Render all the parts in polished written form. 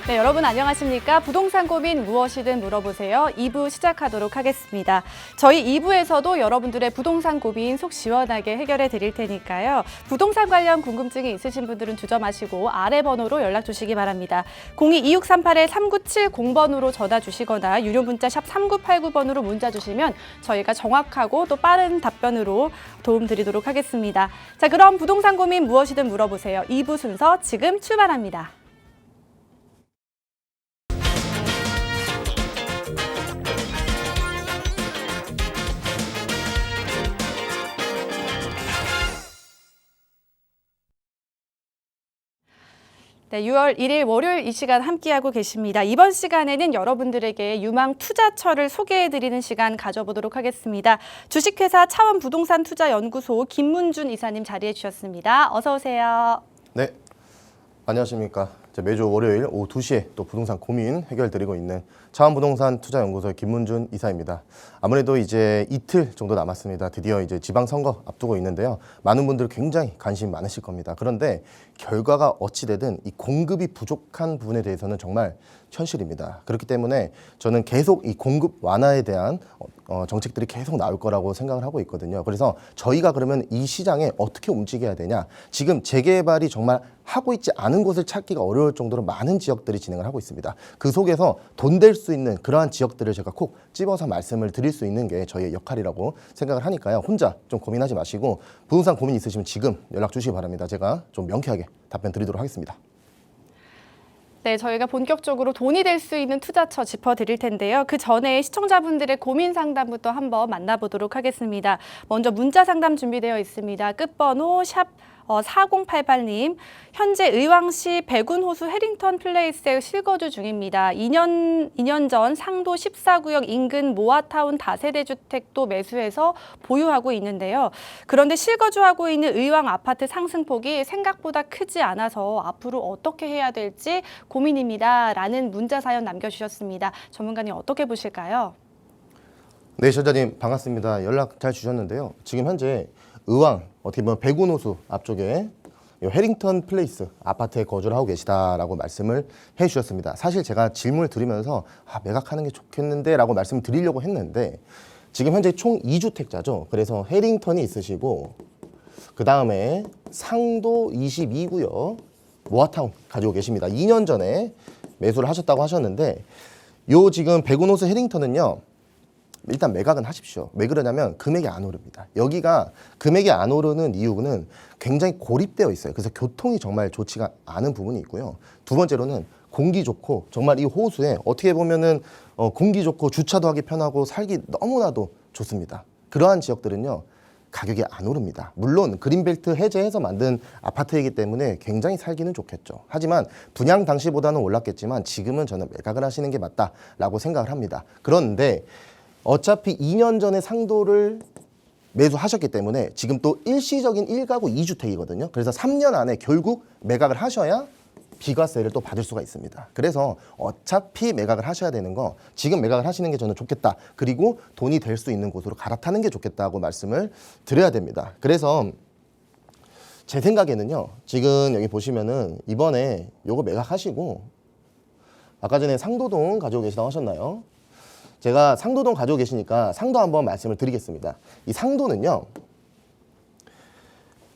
네, 여러분 안녕하십니까? 부동산 고민 무엇이든 물어보세요. 2부 시작하도록 하겠습니다. 저희 2부에서도 여러분들의 부동산 고민 속 시원하게 해결해 드릴 테니까요. 부동산 관련 궁금증이 있으신 분들은 주저마시고 아래 번호로 연락 주시기 바랍니다. 02-2638-3970번으로 전화 주시거나 유료 문자 샵 3989번으로 문자 주시면 저희가 정확하고 또 빠른 답변으로 도움 드리도록 하겠습니다. 자, 그럼 부동산 고민 무엇이든 물어보세요. 2부 순서 지금 출발합니다. 네, 6월 1일 월요일 이 시간 함께하고 계십니다. 이번 시간에는 여러분들에게 유망 투자처를 소개해드리는 시간 가져보도록 하겠습니다. 주식회사 차원부동산투자연구소 김문준 이사님 자리해 주셨습니다. 어서 오세요. 네, 안녕하십니까. 매주 월요일 오후 2시에 또 부동산 고민 해결드리고 있는 차원부동산투자연구소의 김문준 이사입니다. 아무래도 이제 이틀 정도 남았습니다. 드디어 이제 지방선거 앞두고 있는데요. 많은 분들 굉장히 관심 많으실 겁니다. 그런데 결과가 어찌되든 이 공급이 부족한 부분에 대해서는 정말 현실입니다. 그렇기 때문에 저는 계속 이 공급 완화에 대한 정책들이 계속 나올 거라고 생각을 하고 있거든요. 그래서 저희가 그러면 이 시장에 어떻게 움직여야 되냐. 지금 재개발이 정말 하고 있지 않은 곳을 찾기가 어려울 정도로 많은 지역들이 진행을 하고 있습니다. 그 속에서 돈 될 수 있는 그러한 지역들을 제가 콕 집어서 말씀을 드릴 수 있는 게 저희의 역할이라고 생각을 하니까요. 혼자 좀 고민하지 마시고 부동산 고민 있으시면 지금 연락 주시기 바랍니다. 제가 좀 명쾌하게 답변 드리도록 하겠습니다. 네, 저희가 본격적으로 돈이 될 수 있는 투자처 짚어드릴 텐데요. 그 전에 시청자분들의 고민 상담부터 한번 만나보도록 하겠습니다. 먼저 문자 상담 준비되어 있습니다. 끝번호 샵 4088님, 현재 의왕시 백운호수 해링턴 플레이스에 실거주 중입니다. 2년 전 상도 14구역 인근 모아타운 다세대 주택도 매수해서 보유하고 있는데요. 그런데 실거주하고 있는 의왕 아파트 상승폭이 생각보다 크지 않아서 앞으로 어떻게 해야 될지 고민입니다. 라는 문자 사연 남겨주셨습니다. 전문가님 어떻게 보실까요? 네, 시청자님 반갑습니다. 연락 잘 주셨는데요. 지금 현재 의왕 어떻게 보면 백운호수 앞쪽에 해링턴 플레이스 아파트에 거주를 하고 계시다라고 말씀을 해주셨습니다. 사실 제가 질문을 드리면서 매각하는 게 좋겠는데 라고 말씀을 드리려고 했는데 지금 현재 총 2주택자죠. 그래서 해링턴이 있으시고 그 다음에 상도 22구역 모아타운 가지고 계십니다. 2년 전에 매수를 하셨다고 하셨는데 요 지금 백운호수 해링턴은요. 일단 매각은 하십시오. 왜 그러냐면 금액이 안 오릅니다. 여기가 금액이 안 오르는 이유는 굉장히 고립되어 있어요. 그래서 교통이 정말 좋지가 않은 부분이 있고요. 두 번째로는 공기 좋고 정말 이 호수에 어떻게 보면은 공기 좋고 주차도 하기 편하고 살기 너무나도 좋습니다. 그러한 지역들은요. 가격이 안 오릅니다. 물론 그린벨트 해제해서 만든 아파트이기 때문에 굉장히 살기는 좋겠죠. 하지만 분양 당시보다는 올랐겠지만 지금은 저는 매각을 하시는 게 맞다라고 생각을 합니다. 그런데 어차피 2년 전에 상도를 매수하셨기 때문에 지금 또 일시적인 1가구 2주택이거든요. 그래서 3년 안에 결국 매각을 하셔야 비과세를 또 받을 수가 있습니다. 그래서 어차피 매각을 하셔야 되는 거 지금 매각을 하시는 게 저는 좋겠다. 그리고 돈이 될 수 있는 곳으로 갈아타는 게 좋겠다고 말씀을 드려야 됩니다. 그래서 제 생각에는요. 지금 여기 보시면은 이번에 요거 매각하시고 아까 전에 상도동 가지고 계시다고 하셨나요? 제가 상도동 가지고 계시니까 상도 한번 말씀을 드리겠습니다. 이 상도는요.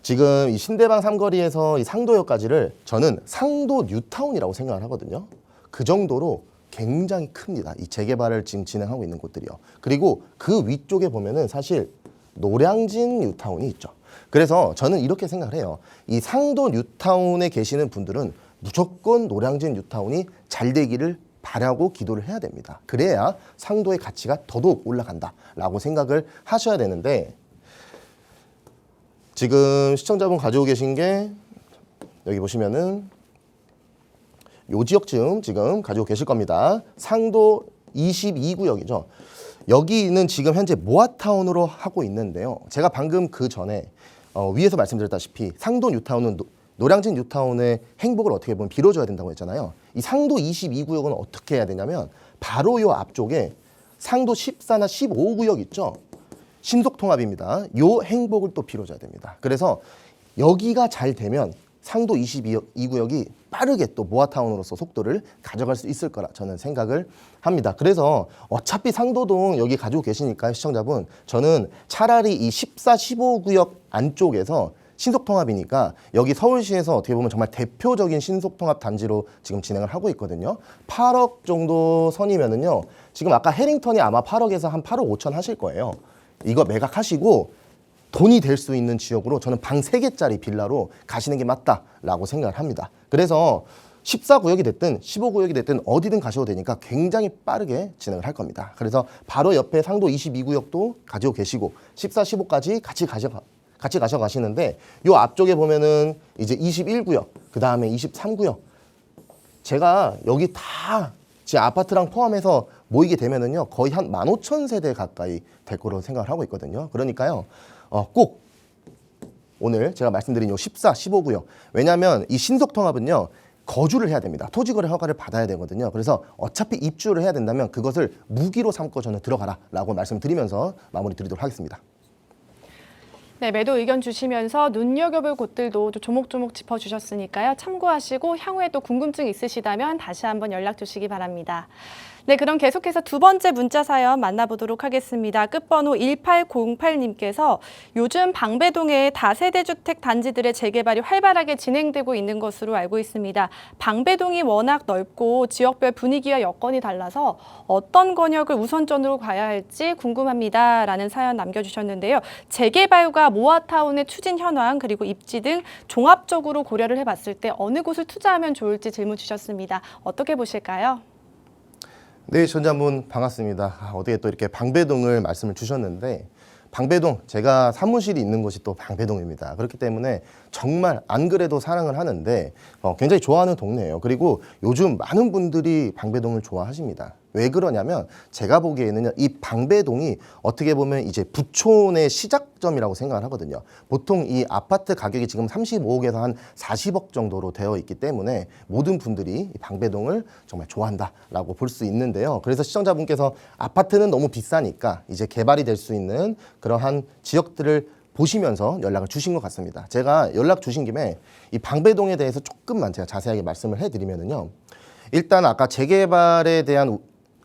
지금 이 신대방 삼거리에서 이 상도역까지를 저는 상도 뉴타운이라고 생각을 하거든요. 그 정도로 굉장히 큽니다. 이 재개발을 지금 진행하고 있는 곳들이요. 그리고 그 위쪽에 보면은 사실 노량진 뉴타운이 있죠. 그래서 저는 이렇게 생각을 해요. 이 상도 뉴타운에 계시는 분들은 무조건 노량진 뉴타운이 잘 되기를 바라고 기도를 해야 됩니다. 그래야 상도의 가치가 더더욱 올라간다라고 생각을 하셔야 되는데 지금 시청자분 가지고 계신 게 여기 보시면은 요 지역쯤 지금 가지고 계실 겁니다. 상도 22구역이죠. 여기는 지금 현재 모아타운으로 하고 있는데요. 제가 방금 그 전에 위에서 말씀드렸다시피 상도 뉴타운은 노량진 뉴타운의 행복을 어떻게 보면 빌어줘야 된다고 했잖아요. 이 상도 22구역은 어떻게 해야 되냐면 바로 요 앞쪽에 상도 14나 15구역 있죠. 신속통합입니다. 요 행복을 또 빌어줘야 됩니다. 그래서 여기가 잘 되면 상도 22구역이 빠르게 또 모아타운으로서 속도를 가져갈 수 있을 거라 저는 생각을 합니다. 그래서 어차피 상도동 여기 가지고 계시니까 시청자분, 저는 차라리 이 14, 15구역 안쪽에서 신속통합이니까 여기 서울시에서 어떻게 보면 정말 대표적인 신속통합 단지로 지금 진행을 하고 있거든요. 8억 정도 선이면은요. 지금 아까 해링턴이 아마 8억에서 한 8억 5천 하실 거예요. 이거 매각하시고 돈이 될 수 있는 지역으로 저는 방 3개짜리 빌라로 가시는 게 맞다라고 생각을 합니다. 그래서 14구역이 됐든 15구역이 됐든 어디든 가셔도 되니까 굉장히 빠르게 진행을 할 겁니다. 그래서 바로 옆에 상도 22구역도 가지고 계시고 14, 15까지 같이 가셔가시는데 요 앞쪽에 보면은 이제 21구역, 그 다음에 23구역. 제가 여기 다 제 아파트랑 포함해서 모이게 되면은요 거의 한 15,000세대 가까이 될 거로 생각을 하고 있거든요. 그러니까요 꼭 오늘 제가 말씀드린 요 14, 15구역. 왜냐하면 이 신속통합은요 거주를 해야 됩니다. 토지거래 허가를 받아야 되거든요. 그래서 어차피 입주를 해야 된다면 그것을 무기로 삼고 저는 들어가라라고 말씀드리면서 마무리 드리도록 하겠습니다. 네, 매도 의견 주시면서 눈여겨볼 곳들도 조목조목 짚어주셨으니까요. 참고하시고 향후에 또 궁금증 있으시다면 다시 한번 연락 주시기 바랍니다. 네, 그럼 계속해서 두 번째 문자 사연 만나보도록 하겠습니다. 끝번호 1808님께서 요즘 방배동의 다세대 주택 단지들의 재개발이 활발하게 진행되고 있는 것으로 알고 있습니다. 방배동이 워낙 넓고 지역별 분위기와 여건이 달라서 어떤 권역을 우선적으로 가야 할지 궁금합니다. 라는 사연 남겨주셨는데요. 재개발과 모아타운의 추진 현황 그리고 입지 등 종합적으로 고려를 해봤을 때 어느 곳을 투자하면 좋을지 질문 주셨습니다. 어떻게 보실까요? 네, 시청자분 반갑습니다. 어떻게 또 이렇게 방배동을 말씀을 주셨는데 방배동, 제가 사무실이 있는 곳이 또 방배동입니다. 그렇기 때문에 정말 안 그래도 사랑을 하는데 굉장히 좋아하는 동네예요. 그리고 요즘 많은 분들이 방배동을 좋아하십니다. 왜 그러냐면 제가 보기에는요, 이 방배동이 어떻게 보면 이제 부촌의 시작점이라고 생각을 하거든요. 보통 이 아파트 가격이 지금 35억에서 한 40억 정도로 되어 있기 때문에 모든 분들이 이 방배동을 정말 좋아한다라고 볼 수 있는데요. 그래서 시청자분께서 아파트는 너무 비싸니까 이제 개발이 될 수 있는 그러한 지역들을 보시면서 연락을 주신 것 같습니다. 제가 연락 주신 김에 이 방배동에 대해서 조금만 제가 자세하게 말씀을 해드리면은요. 일단 아까 재개발에 대한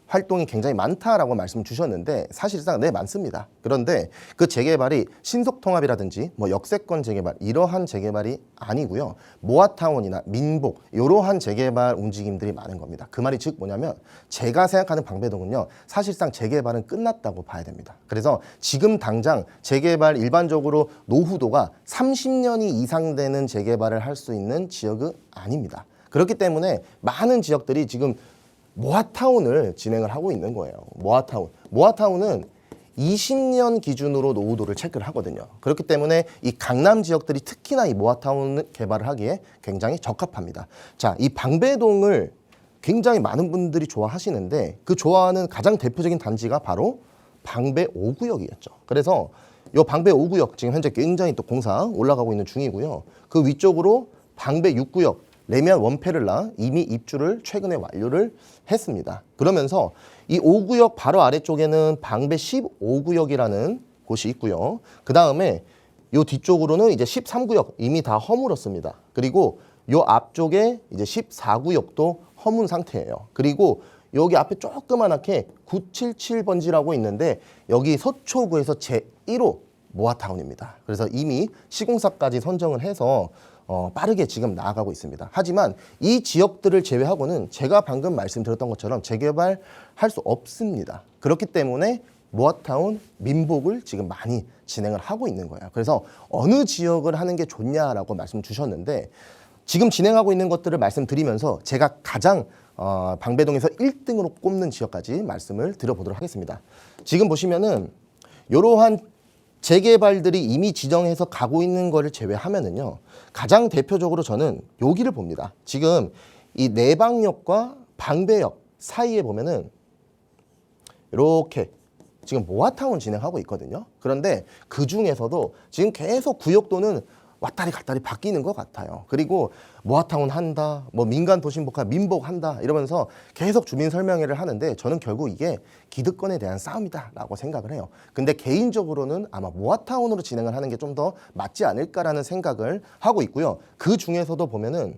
활동이 굉장히 많다라고 말씀 주셨는데 사실상 네, 많습니다. 그런데 그 재개발이 신속통합이라든지 뭐 역세권 재개발 이러한 재개발이 아니고요. 모아타운이나 민복 이러한 재개발 움직임들이 많은 겁니다. 그 말이 즉 뭐냐면 제가 생각하는 방배동은요. 사실상 재개발은 끝났다고 봐야 됩니다. 그래서 지금 당장 재개발 일반적으로 노후도가 30년이 이상 되는 재개발을 할 수 있는 지역은 아닙니다. 그렇기 때문에 많은 지역들이 지금 모아타운을 진행을 하고 있는 거예요. 모아타운은 20년 기준으로 노후도를 체크를 하거든요. 그렇기 때문에 이 강남 지역들이 특히나 이 모아타운 개발을 하기에 굉장히 적합합니다. 자, 이 방배동을 굉장히 많은 분들이 좋아하시는데 그 좋아하는 가장 대표적인 단지가 바로 방배 5구역이었죠. 그래서 이 방배 5구역 지금 현재 굉장히 또 공사 올라가고 있는 중이고요. 그 위쪽으로 방배 6구역 레미안 원페를라 이미 입주를 최근에 완료를 했습니다. 그러면서 이 5구역 바로 아래쪽에는 방배 15구역이라는 곳이 있고요. 그 다음에 요 뒤쪽으로는 이제 13구역 이미 다 허물었습니다. 그리고 요 앞쪽에 이제 14구역도 허문 상태예요. 그리고 여기 앞에 조그만하게 977번지라고 있는데 여기 서초구에서 제1호 모아타운입니다. 그래서 이미 시공사까지 선정을 해서 빠르게 지금 나아가고 있습니다. 하지만 이 지역들을 제외하고는 제가 방금 말씀드렸던 것처럼 재개발할 수 없습니다. 그렇기 때문에 모아타운, 민복을 지금 많이 진행을 하고 있는 거예요. 그래서 어느 지역을 하는 게 좋냐라고 말씀 주셨는데 지금 진행하고 있는 것들을 말씀드리면서 제가 가장 방배동에서 1등으로 꼽는 지역까지 말씀을 드려보도록 하겠습니다. 지금 보시면은 이러한 재개발들이 이미 지정해서 가고 있는 거를 제외하면은요. 가장 대표적으로 저는 여기를 봅니다. 지금 이 내방역과 방배역 사이에 보면은 이렇게 지금 모아타운 진행하고 있거든요. 그런데 그 중에서도 지금 계속 구역도는 왔다리 갔다리 바뀌는 것 같아요. 그리고 모아타운 한다, 뭐 민간 도심복합 민복한다 이러면서 계속 주민 설명회를 하는데 저는 결국 이게 기득권에 대한 싸움이다라고 생각을 해요. 근데 개인적으로는 아마 모아타운으로 진행을 하는 게 좀 더 맞지 않을까라는 생각을 하고 있고요. 그 중에서도 보면은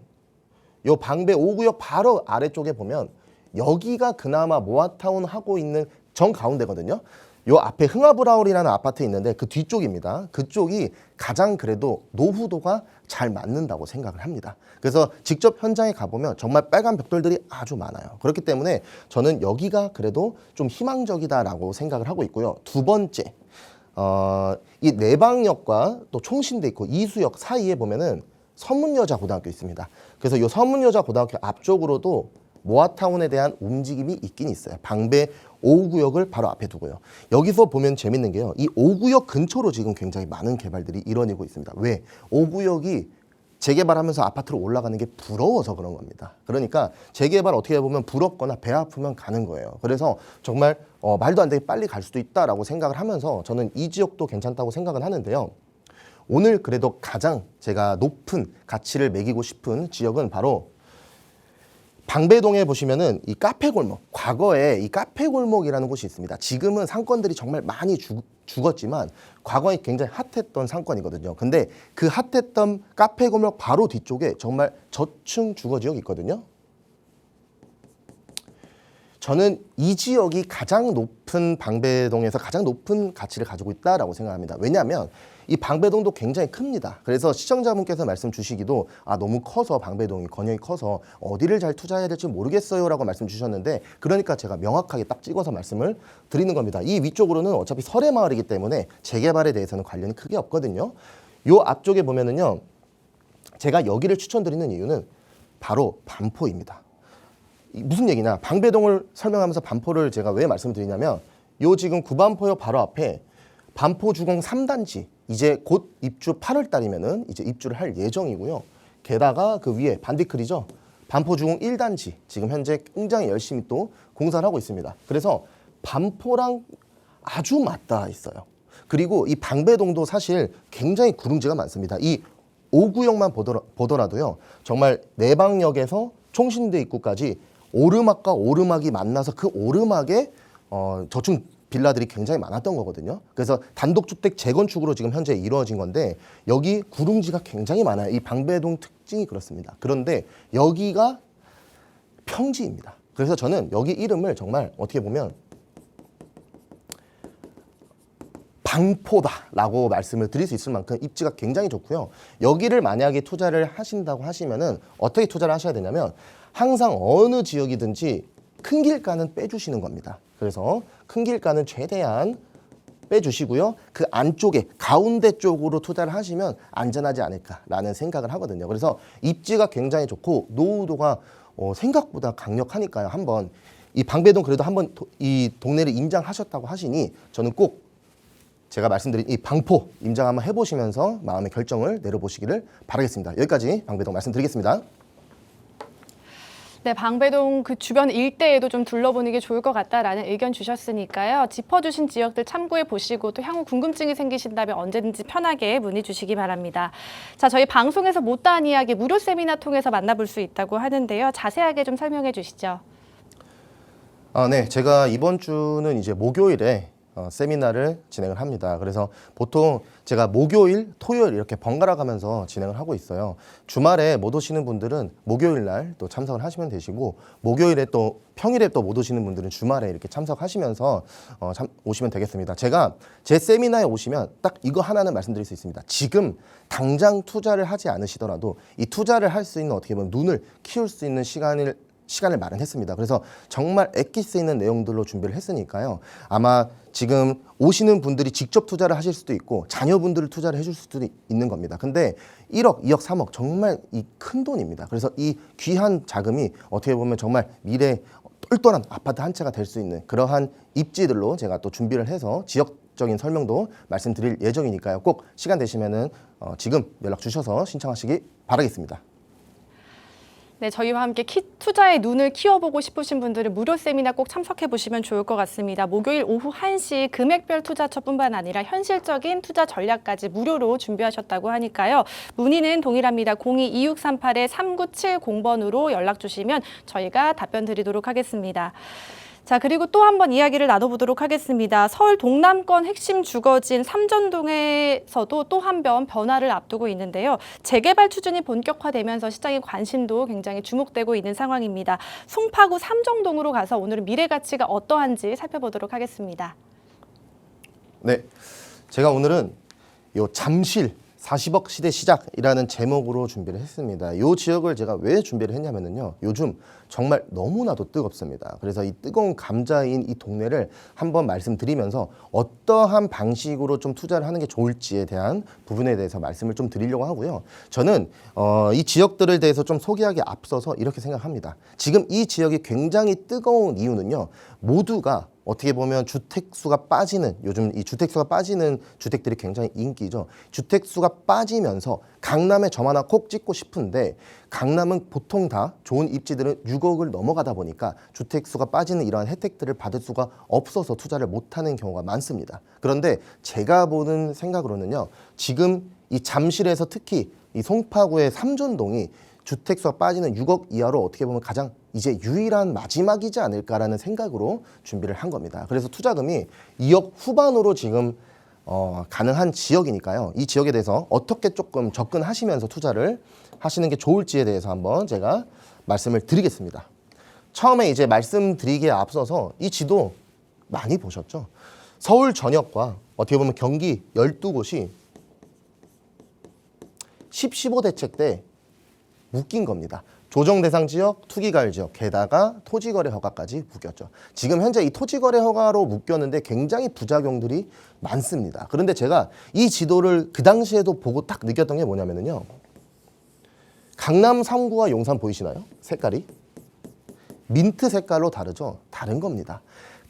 요 방배 5구역 바로 아래쪽에 보면 여기가 그나마 모아타운 하고 있는 정 가운데거든요. 요 앞에 흥하브라울이라는 아파트 있는데 그 뒤쪽입니다. 그쪽이 가장 그래도 노후도가 잘 맞는다고 생각을 합니다. 그래서 직접 현장에 가보면 정말 빨간 벽돌들이 아주 많아요. 그렇기 때문에 저는 여기가 그래도 좀 희망적이다라고 생각을 하고 있고요. 두 번째, 이 내방역과 또 총신대 있고 이수역 사이에 보면은 서문여자고등학교 있습니다. 그래서 이 서문여자고등학교 앞쪽으로도 모아타운에 대한 움직임이 있긴 있어요. 방배 5구역을 바로 앞에 두고요. 여기서 보면 재밌는 게요. 이 5구역 근처로 지금 굉장히 많은 개발들이 이뤄내고 있습니다. 왜? 5구역이 재개발하면서 아파트로 올라가는 게 부러워서 그런 겁니다. 그러니까 재개발 어떻게 보면 부럽거나 배 아프면 가는 거예요. 그래서 정말 말도 안 되게 빨리 갈 수도 있다라고 생각을 하면서 저는 이 지역도 괜찮다고 생각을 하는데요. 오늘 그래도 가장 제가 높은 가치를 매기고 싶은 지역은 바로 방배동에 보시면은 이 카페 골목, 과거에 이 카페 골목이라는 곳이 있습니다. 지금은 상권들이 정말 많이 죽었지만 과거에 굉장히 핫했던 상권이거든요. 근데 그 핫했던 카페 골목 바로 뒤쪽에 정말 저층 주거 지역이 있거든요. 저는 이 지역이 가장 높은 방배동에서 가장 높은 가치를 가지고 있다라고 생각합니다. 왜냐하면 이 방배동도 굉장히 큽니다. 그래서 시청자분께서 말씀 주시기도 너무 커서 방배동이 건역이 커서 어디를 잘 투자해야 될지 모르겠어요 라고 말씀 주셨는데 그러니까 제가 명확하게 딱 찍어서 말씀을 드리는 겁니다. 이 위쪽으로는 어차피 설해마을이기 때문에 재개발에 대해서는 관련이 크게 없거든요. 요 앞쪽에 보면은요. 제가 여기를 추천드리는 이유는 바로 반포입니다. 무슨 얘기냐? 방배동을 설명하면서 반포를 제가 왜 말씀을 드리냐면 요 지금 구반포역 바로 앞에 반포 주공 3단지 이제 곧 입주 8월 달이면은 이제 입주를 할 예정이고요. 게다가 그 위에 반디클이죠. 반포 주공 1단지 지금 현재 굉장히 열심히 또 공사를 하고 있습니다. 그래서 반포랑 아주 맞닿아 있어요. 그리고 이 방배동도 사실 굉장히 구릉지가 많습니다. 이 5구역만 보더라도요. 정말 내방역에서 총신대 입구까지 오르막과 오르막이 만나서 그 오르막에 저층 빌라들이 굉장히 많았던 거거든요. 그래서 단독주택 재건축으로 지금 현재 이루어진 건데 여기 구릉지가 굉장히 많아요. 이 방배동 특징이 그렇습니다. 그런데 여기가 평지입니다. 그래서 저는 여기 이름을 정말 어떻게 보면 방포다라고 말씀을 드릴 수 있을 만큼 입지가 굉장히 좋고요. 여기를 만약에 투자를 하신다고 하시면은 어떻게 투자를 하셔야 되냐면 항상 어느 지역이든지 큰 길가는 빼주시는 겁니다. 그래서 큰 길가는 최대한 빼주시고요. 그 안쪽에 가운데 쪽으로 투자를 하시면 안전하지 않을까라는 생각을 하거든요. 그래서 입지가 굉장히 좋고 노후도가 생각보다 강력하니까요. 한번 이 방배동 그래도 한번 이 동네를 임장하셨다고 하시니 저는 꼭 제가 말씀드린 이 방포 임장 한번 해보시면서 마음의 결정을 내려보시기를 바라겠습니다. 여기까지 방배동 말씀드리겠습니다. 네, 방배동 그 주변 일대에도 좀 둘러보는 게 좋을 것 같다라는 의견 주셨으니까요. 짚어주신 지역들 참고해 보시고 또 향후 궁금증이 생기신다면 언제든지 편하게 문의 주시기 바랍니다. 자, 저희 방송에서 못다한 이야기 무료 세미나 통해서 만나볼 수 있다고 하는데요. 자세하게 좀 설명해 주시죠. 네, 제가 이번 주는 이제 목요일에 세미나를 진행을 합니다. 그래서 보통 제가 목요일, 토요일 이렇게 번갈아 가면서 진행을 하고 있어요. 주말에 못 오시는 분들은 목요일 날 또 참석을 하시면 되시고 목요일에 또 평일에 또 못 오시는 분들은 주말에 이렇게 참석하시면서 오시면 되겠습니다. 제가 제 세미나에 오시면 딱 이거 하나는 말씀드릴 수 있습니다. 지금 당장 투자를 하지 않으시더라도 이 투자를 할 수 있는 어떻게 보면 눈을 키울 수 있는 시간을 마련했습니다. 그래서 정말 액기 쓰이는 내용들로 준비를 했으니까요. 아마 지금 오시는 분들이 직접 투자를 하실 수도 있고 자녀분들을 투자를 해줄 수도 있는 겁니다. 근데 1억, 2억, 3억 정말 이 큰 돈입니다. 그래서 이 귀한 자금이 어떻게 보면 정말 미래 똘똘한 아파트 한 채가 될 수 있는 그러한 입지들로 제가 또 준비를 해서 지역적인 설명도 말씀드릴 예정이니까요. 꼭 시간 되시면은 지금 연락 주셔서 신청하시기 바라겠습니다. 네, 저희와 함께 투자의 눈을 키워보고 싶으신 분들은 무료 세미나 꼭 참석해 보시면 좋을 것 같습니다. 목요일 오후 1시 금액별 투자처뿐만 아니라 현실적인 투자 전략까지 무료로 준비하셨다고 하니까요. 문의는 동일합니다. 02-2638-3970번으로 연락 주시면 저희가 답변 드리도록 하겠습니다. 자, 그리고 또 한 번 이야기를 나눠보도록 하겠습니다. 서울 동남권 핵심 주거지인 삼전동에서도 또 한 번 변화를 앞두고 있는데요. 재개발 추진이 본격화되면서 시장의 관심도 굉장히 주목되고 있는 상황입니다. 송파구 삼정동으로 가서 오늘은 미래 가치가 어떠한지 살펴보도록 하겠습니다. 네, 제가 오늘은 요 잠실 40억 시대 시작이라는 제목으로 준비를 했습니다. 이 지역을 제가 왜 준비를 했냐면요. 요즘 정말 너무나도 뜨겁습니다. 그래서 이 뜨거운 감자인 이 동네를 한번 말씀드리면서 어떠한 방식으로 좀 투자를 하는 게 좋을지에 대한 부분에 대해서 말씀을 좀 드리려고 하고요. 저는 이 지역들에 대해서 좀 소개하기 앞서서 이렇게 생각합니다. 지금 이 지역이 굉장히 뜨거운 이유는요. 모두가 어떻게 보면 주택수가 빠지는, 요즘 이 주택수가 빠지는 주택들이 굉장히 인기죠. 주택수가 빠지면서 강남에 점 하나 콕 찍고 싶은데 강남은 보통 다 좋은 입지들은 6억을 넘어가다 보니까 주택수가 빠지는 이러한 혜택들을 받을 수가 없어서 투자를 못하는 경우가 많습니다. 그런데 제가 보는 생각으로는요. 지금 이 잠실에서 특히 이 송파구의 삼전동이 주택수가 빠지는 6억 이하로 어떻게 보면 가장 이제 유일한 마지막이지 않을까라는 생각으로 준비를 한 겁니다. 그래서 투자금이 2억 후반으로 지금 가능한 지역이니까요. 이 지역에 대해서 어떻게 조금 접근하시면서 투자를 하시는 게 좋을지에 대해서 한번 제가 말씀을 드리겠습니다. 처음에 이제 말씀드리기에 앞서서 이 지도 많이 보셨죠? 서울 전역과 어떻게 보면 경기 12곳이 10-15 대책 때 묶인 겁니다. 조정 대상 지역, 투기가열 지역, 게다가 토지거래 허가까지 묶였죠. 지금 현재 이 토지거래 허가로 묶였는데 굉장히 부작용들이 많습니다. 그런데 제가 이 지도를 그 당시에도 보고 딱 느꼈던 게 뭐냐면요. 강남 3구와 용산 보이시나요? 색깔이? 민트 색깔로 다르죠? 다른 겁니다.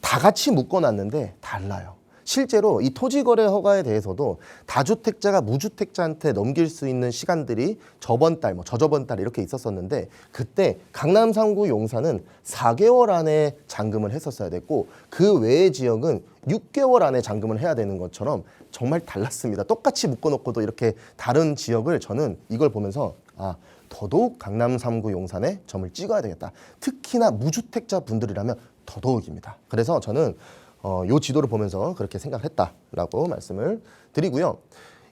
다 같이 묶어놨는데 달라요. 실제로 이 토지거래 허가에 대해서도 다주택자가 무주택자한테 넘길 수 있는 시간들이 저번 달, 저저번 달 이렇게 있었었는데 그때 강남 3구 용산은 4개월 안에 잔금을 했었어야 됐고 그 외의 지역은 6개월 안에 잔금을 해야 되는 것처럼 정말 달랐습니다. 똑같이 묶어놓고도 이렇게 다른 지역을 저는 이걸 보면서 더더욱 강남 3구 용산에 점을 찍어야 되겠다. 특히나 무주택자 분들이라면 더더욱입니다. 그래서 저는 요 지도를 보면서 그렇게 생각했다라고 말씀을 드리고요.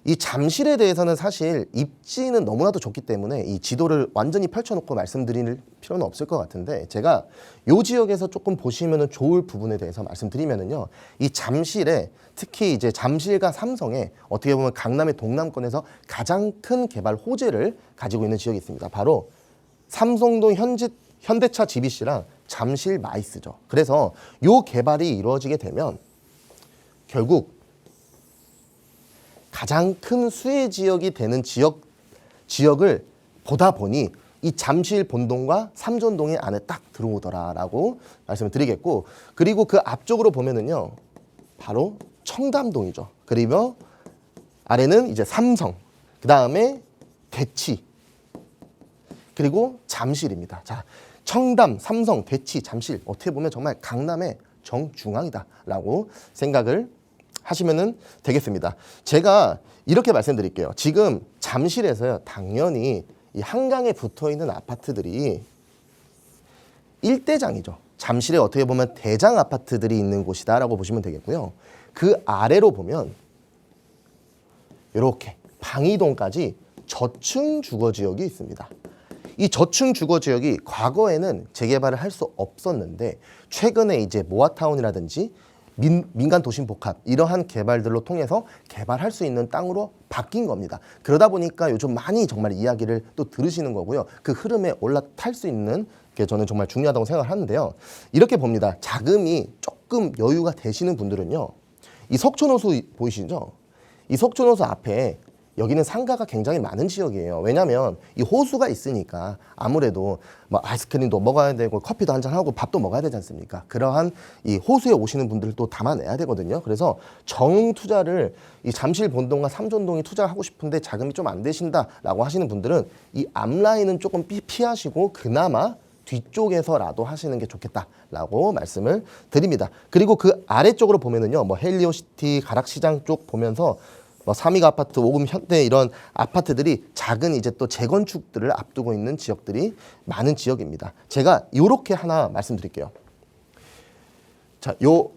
이 잠실에 대해서는 사실 입지는 너무나도 좋기 때문에 이 지도를 완전히 펼쳐놓고 말씀드릴 필요는 없을 것 같은데 제가 요 지역에서 조금 보시면 좋을 부분에 대해서 말씀드리면은요. 이 잠실에 특히 이제 잠실과 삼성에 어떻게 보면 강남의 동남권에서 가장 큰 개발 호재를 가지고 있는 지역이 있습니다. 바로 삼성동 현대차 GBC랑 잠실 마이스죠. 그래서 요 개발이 이루어지게 되면 결국 가장 큰 수혜 지역이 되는 지역을 보다 보니 이 잠실 본동과 삼전동의 안에 딱 들어오더라라고 말씀을 드리겠고 그리고 그 앞쪽으로 보면은요. 바로 청담동이죠. 그리고 아래는 이제 삼성, 그 다음에 대치, 그리고 잠실입니다. 자, 청담, 삼성, 대치, 잠실 어떻게 보면 정말 강남의 정중앙이다라고 생각을 하시면 되겠습니다. 제가 이렇게 말씀드릴게요. 지금 잠실에서요. 당연히 이 한강에 붙어있는 아파트들이 일대장이죠. 잠실에 어떻게 보면 대장 아파트들이 있는 곳이다라고 보시면 되겠고요. 그 아래로 보면 이렇게 방이동까지 저층 주거지역이 있습니다. 이 저층 주거지역이 과거에는 재개발을 할 수 없었는데 최근에 이제 모아타운이라든지 민간 도심 복합 이러한 개발들로 통해서 개발할 수 있는 땅으로 바뀐 겁니다. 그러다 보니까 요즘 많이 정말 이야기를 또 들으시는 거고요. 그 흐름에 올라탈 수 있는 게 저는 정말 중요하다고 생각을 하는데요. 이렇게 봅니다. 자금이 조금 여유가 되시는 분들은요. 이 석촌호수 보이시죠? 이 석촌호수 앞에 여기는 상가가 굉장히 많은 지역이에요. 왜냐하면 이 호수가 있으니까 아무래도 뭐 아이스크림도 먹어야 되고 커피도 한잔 하고 밥도 먹어야 되지 않습니까? 그러한 이 호수에 오시는 분들을 또 담아내야 되거든요. 그래서 정 투자를 이 잠실 본동과 삼전동이 투자하고 싶은데 자금이 좀 안 되신다라고 하시는 분들은 이 앞라인은 조금 피하시고 그나마 뒤쪽에서라도 하시는 게 좋겠다라고 말씀을 드립니다. 그리고 그 아래쪽으로 보면은요, 뭐 헬리오시티, 가락시장 쪽 보면서 뭐 삼익 아파트, 오금 현대 이런 아파트들이 작은 이제 또 재건축들을 앞두고 있는 지역들이 많은 지역입니다. 제가 요렇게 하나 말씀드릴게요. 자, 요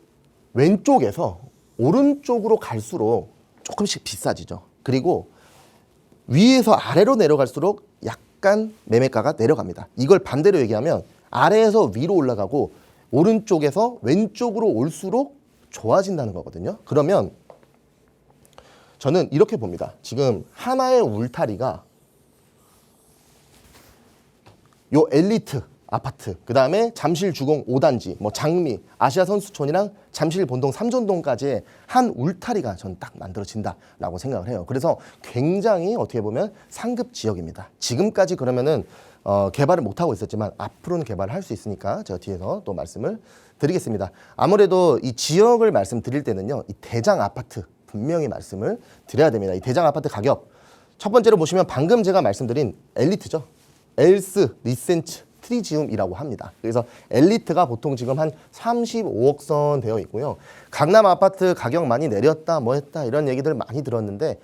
왼쪽에서 오른쪽으로 갈수록 조금씩 비싸지죠. 그리고 위에서 아래로 내려갈수록 약간 매매가가 내려갑니다. 이걸 반대로 얘기하면 아래에서 위로 올라가고 오른쪽에서 왼쪽으로 올수록 좋아진다는 거거든요. 그러면 저는 이렇게 봅니다. 지금 하나의 울타리가 요 엘리트 아파트, 그 다음에 잠실 주공 5단지, 뭐 장미, 아시아 선수촌이랑 잠실 본동 3전동까지의 한 울타리가 전 딱 만들어진다라고 생각을 해요. 그래서 굉장히 어떻게 보면 상급 지역입니다. 지금까지 그러면은 개발을 못하고 있었지만 앞으로는 개발을 할 수 있으니까 제가 뒤에서 또 말씀을 드리겠습니다. 아무래도 이 지역을 말씀드릴 때는요, 이 대장 아파트 분명히 말씀을 드려야 됩니다. 이 대장 아파트 가격 첫 번째로 보시면 방금 제가 말씀드린 엘리트죠. 엘스, 리센츠, 트리지움이라고 합니다. 그래서 엘리트가 보통 지금 한 35억 선 되어 있고요. 강남 아파트 가격 많이 내렸다 뭐 했다 이런 얘기들 많이 들었는데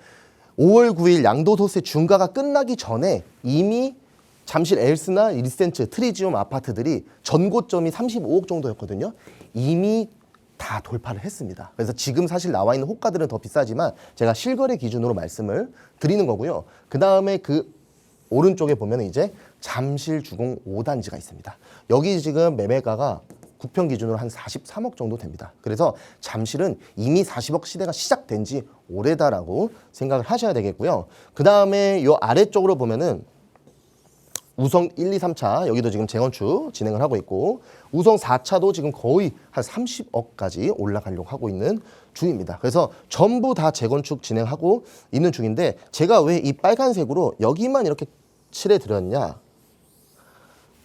5월 9일 양도소득세 중과가 끝나기 전에 이미 잠실 엘스나 리센츠, 트리지움 아파트들이 전고점이 35억 정도였거든요. 이미 다 돌파를 했습니다. 그래서 지금 사실 나와 있는 호가들은 더 비싸지만 제가 실거래 기준으로 말씀을 드리는 거고요. 그 다음에 그 오른쪽에 보면 이제 잠실 주공 5단지가 있습니다. 여기 지금 매매가가 국평 기준으로 한 43억 정도 됩니다. 그래서 잠실은 이미 40억 시대가 시작된 지 오래다라고 생각을 하셔야 되겠고요. 그 다음에 요 아래쪽으로 보면은 우성 1, 2, 3차 여기도 지금 재건축 진행을 하고 있고 우성 4차도 지금 거의 한 30억까지 올라가려고 하고 있는 중입니다. 그래서 전부 다 재건축 진행하고 있는 중인데 제가 왜 이 빨간색으로 여기만 이렇게 칠해드렸냐?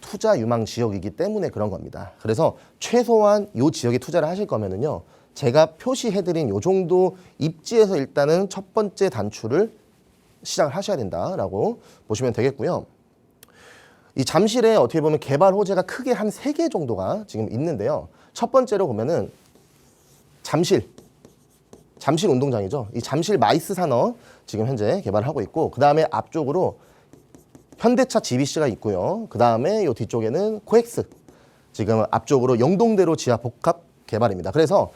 투자 유망 지역이기 때문에 그런 겁니다. 그래서 최소한 이 지역에 투자를 하실 거면은요, 제가 표시해드린 요 정도 입지에서 일단은 첫 번째 단추를 시작을 하셔야 된다라고 보시면 되겠고요. 이 잠실에 어떻게 보면 개발 호재가 크게 한 3개 정도가 지금 있는데요. 첫 번째로 보면은 잠실 운동장이죠. 이 잠실 마이스 산업 지금 현재 개발하고 있고 그 다음에 앞쪽으로 현대차 GBC가 있고요. 그 다음에 요 뒤쪽에는 코엑스 지금 앞쪽으로 영동대로 지하 복합 개발입니다. 그래서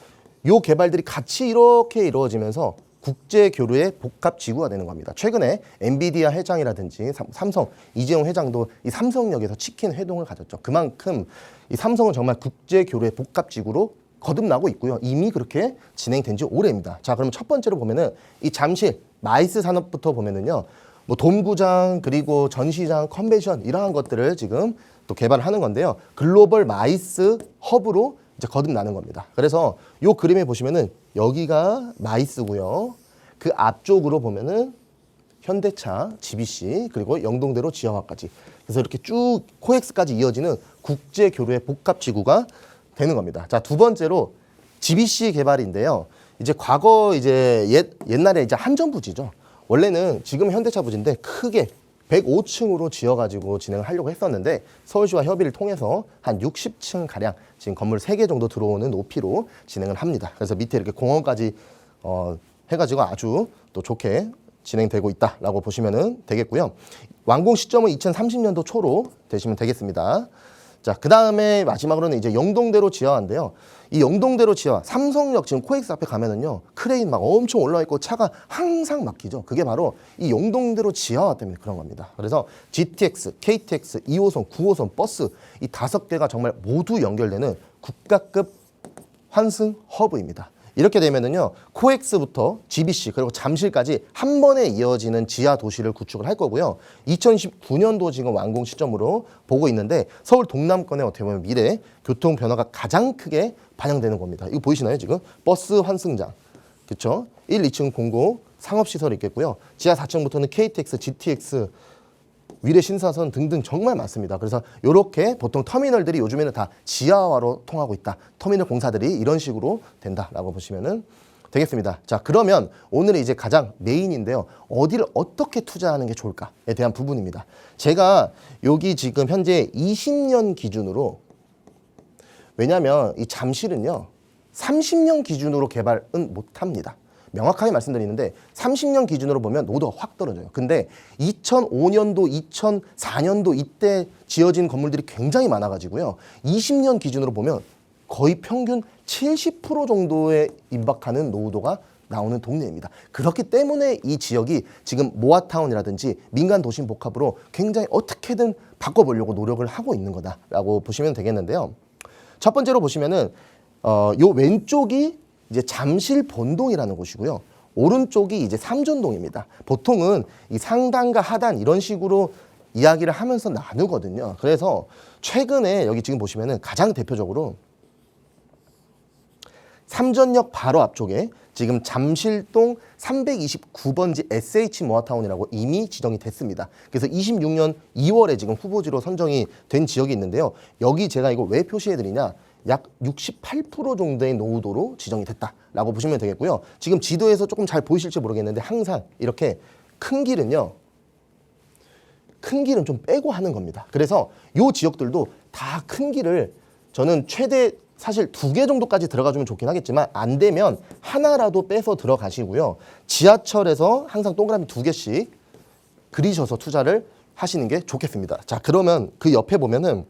요 개발들이 같이 이렇게 이루어지면서 국제 교류의 복합 지구가 되는 겁니다. 최근에 엔비디아 회장이라든지 삼성 이재용 회장도 이 삼성역에서 치킨 회동을 가졌죠. 그만큼 이 삼성은 정말 국제 교류의 복합 지구로 거듭나고 있고요. 이미 그렇게 진행된 지 오래입니다. 자, 그럼 첫 번째로 보면은 이 잠실 마이스 산업부터 보면은요. 뭐 돔구장 그리고 전시장, 컨벤션 이러한 것들을 지금 또 개발을 하는 건데요. 글로벌 마이스 허브로 이제 거듭나는 겁니다. 그래서 요 그림에 보시면은 여기가 마이스고요. 그 앞쪽으로 보면은 현대차, GBC 그리고 영동대로 지하화까지. 그래서 이렇게 쭉 코엑스까지 이어지는 국제 교류의 복합 지구가 되는 겁니다. 자, 두 번째로 GBC 개발인데요. 이제 과거 이제 옛날에 이제 한전부지죠. 원래는 지금 현대차 부지인데 크게 105층으로 지어가지고 진행을 하려고 했었는데 서울시와 협의를 통해서 한 60층 가량 지금 건물 3개 정도 들어오는 높이로 진행을 합니다. 그래서 밑에 이렇게 공원까지 해가지고 아주 또 좋게 진행되고 있다라고 보시면 되겠고요. 완공 시점은 2030년도 초로 되시면 되겠습니다. 자, 그 다음에 마지막으로는 이제 영동대로 지하화인데요. 이 영동대로 지하화, 삼성역 지금 코엑스 앞에 가면은요, 크레인 막 엄청 올라와 있고 차가 항상 막히죠. 그게 바로 이 영동대로 지하화 때문에 그런 겁니다. 그래서 GTX, KTX, 2호선, 9호선 버스 이 5개가 정말 모두 연결되는 국가급 환승 허브입니다. 이렇게 되면은요, 코엑스부터 GBC 그리고 잠실까지 한 번에 이어지는 지하 도시를 구축을 할 거고요. 2019년도 지금 완공 시점으로 보고 있는데 서울 동남권의 어떻게 보면 미래 교통 변화가 가장 크게 반영되는 겁니다. 이거 보이시나요 지금? 버스 환승장, 그렇죠? 1, 2층 공고, 상업시설이 있겠고요. 지하 4층부터는 KTX, GTX, 위례신사선 등등 정말 많습니다. 그래서 이렇게 보통 터미널들이 요즘에는 다 지하화로 통하고 있다. 터미널 공사들이 이런 식으로 된다라고 보시면 되겠습니다. 자, 그러면 오늘의 이제 가장 메인인데요. 어디를 어떻게 투자하는 게 좋을까에 대한 부분입니다. 제가 여기 지금 현재 20년 기준으로, 왜냐하면 이 잠실은요 30년 기준으로 개발은 못합니다. 명확하게 말씀드리는데 30년 기준으로 보면 노도가 확 떨어져요. 근데 2005년도, 2004년도 이때 지어진 건물들이 굉장히 많아가지고요. 20년 기준으로 보면 거의 평균 70% 정도에 임박하는 노후도가 나오는 동네입니다. 그렇기 때문에 이 지역이 지금 모아타운이라든지 민간 도심 복합으로 굉장히 어떻게든 바꿔보려고 노력을 하고 있는 거다라고 보시면 되겠는데요. 첫 번째로 보시면은 요 왼쪽이 이제 잠실 본동이라는 곳이고요. 오른쪽이 이제 삼전동입니다. 보통은 이 상단과 하단 이런 식으로 이야기를 하면서 나누거든요. 그래서 최근에 여기 지금 보시면은 가장 대표적으로 삼전역 바로 앞쪽에 지금 잠실동 329번지 SH 모아타운이라고 이미 지정이 됐습니다. 그래서 26년 2월에 지금 후보지로 선정이 된 지역이 있는데요. 여기 제가 이거 왜 표시해드리냐? 약 68% 정도의 노후도로 지정이 됐다라고 보시면 되겠고요. 지금 지도에서 조금 잘 보이실지 모르겠는데 항상 이렇게 큰 길은 좀 빼고 하는 겁니다. 그래서 요 지역들도 다 큰 길을 저는 최대 사실 2개 정도까지 들어가주면 좋긴 하겠지만 안 되면 하나라도 빼서 들어가시고요. 지하철에서 항상 동그라미 2개씩 그리셔서 투자를 하시는 게 좋겠습니다. 자, 그러면 그 옆에 보면은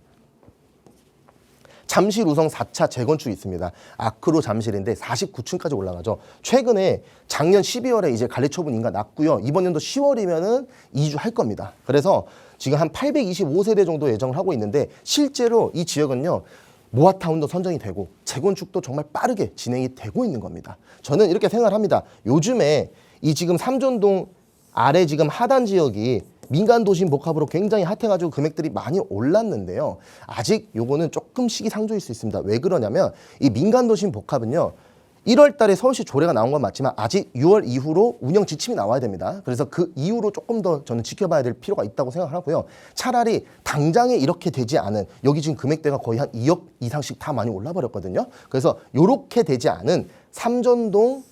잠실 우성 4차 재건축이 있습니다. 아크로 잠실인데 49층까지 올라가죠. 최근에 작년 12월에 이제 관리 처분 인가 났고요. 이번 연도 10월이면은 이주할 겁니다. 그래서 지금 한 825세대 정도 예정을 하고 있는데 실제로 이 지역은요. 모아타운도 선정이 되고 재건축도 정말 빠르게 진행이 되고 있는 겁니다. 저는 이렇게 생각을 합니다. 요즘에 이 지금 삼전동 아래 지금 하단 지역이 민간 도심 복합으로 굉장히 핫해가지고 금액들이 많이 올랐는데요. 아직 요거는 조금 시기상조일 수 있습니다. 왜 그러냐면 이 민간 도심 복합은요. 1월 달에 서울시 조례가 나온 건 맞지만 아직 6월 이후로 운영 지침이 나와야 됩니다. 그래서 그 이후로 조금 더 저는 지켜봐야 될 필요가 있다고 생각하고요. 차라리 당장에 이렇게 되지 않은, 여기 지금 금액대가 거의 한 2억 이상씩 다 많이 올라버렸거든요. 그래서 요렇게 되지 않은 삼전동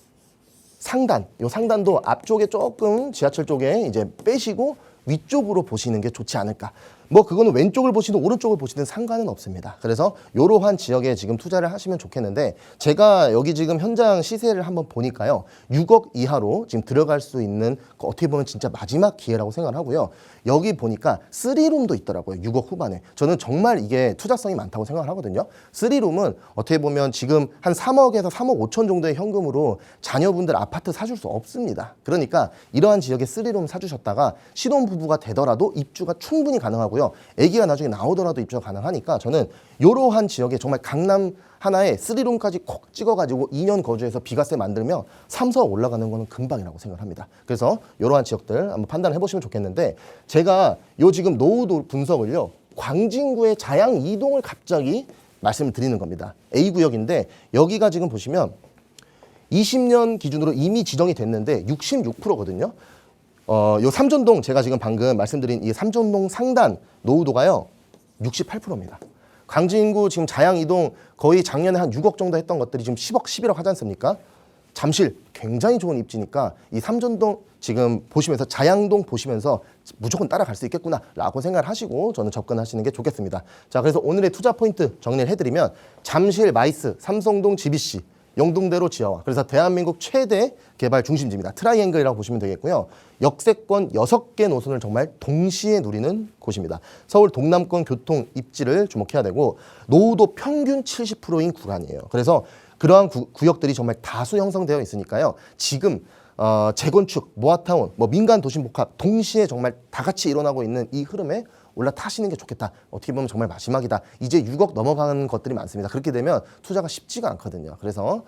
상단, 요 상단도 앞쪽에 조금 지하철 쪽에 이제 빼시고 위쪽으로 보시는 게 좋지 않을까. 뭐 그거는 왼쪽을 보시든 오른쪽을 보시든 상관은 없습니다. 그래서 이러한 지역에 지금 투자를 하시면 좋겠는데 제가 여기 지금 현장 시세를 한번 보니까요. 6억 이하로 지금 들어갈 수 있는 어떻게 보면 진짜 마지막 기회라고 생각을 하고요. 여기 보니까 3룸도 있더라고요. 6억 후반에. 저는 정말 이게 투자성이 많다고 생각을 하거든요. 3룸은 어떻게 보면 지금 한 3억에서 3억 5천 정도의 현금으로 자녀분들 아파트 사줄 수 없습니다. 그러니까 이러한 지역에 3룸 사주셨다가 신혼부부가 되더라도 입주가 충분히 가능하고요. 아기가 나중에 나오더라도 입주가 가능하니까 저는 이러한 지역에 정말 강남 하나에 3룸까지 콕 찍어가지고 2년 거주해서 비과세 만들면 3, 4억 올라가는 거는 금방이라고 생각을 합니다. 그래서 이러한 지역들 한번 판단해 보시면 좋겠는데 제가 요 지금 노후도 분석을요. 광진구의 자양 이동을 갑자기 말씀을 드리는 겁니다. A구역인데 여기가 지금 보시면 20년 기준으로 이미 지정이 됐는데 66%거든요. 요 삼전동 제가 지금 방금 말씀드린 이 삼전동 상단 노후도가요 68%입니다. 광진구 지금 자양 이동 거의 작년에 한 6억 정도 했던 것들이 지금 10억, 11억 하지 않습니까? 잠실 굉장히 좋은 입지니까 이 삼전동 지금 보시면서 자양동 보시면서 무조건 따라갈 수 있겠구나라고 생각을 하시고 저는 접근하시는 게 좋겠습니다. 자, 그래서 오늘의 투자 포인트 정리를 해드리면 잠실 마이스, 삼성동 GBC, 영동대로 지하화. 그래서 대한민국 최대 개발 중심지입니다. 트라이앵글이라고 보시면 되겠고요. 역세권 6개 노선을 정말 동시에 누리는 곳입니다. 서울 동남권 교통 입지를 주목해야 되고 노후도 평균 70%인 구간이에요. 그래서 그러한 구역들이 정말 다수 형성되어 있으니까요. 지금 재건축, 모아타운, 뭐 민간 도심 복합 동시에 정말 다 같이 일어나고 있는 이 흐름에 올라타시는 게 좋겠다. 어떻게 보면 정말 마지막이다. 이제 6억 넘어가는 것들이 많습니다. 그렇게 되면 투자가 쉽지가 않거든요. 그래서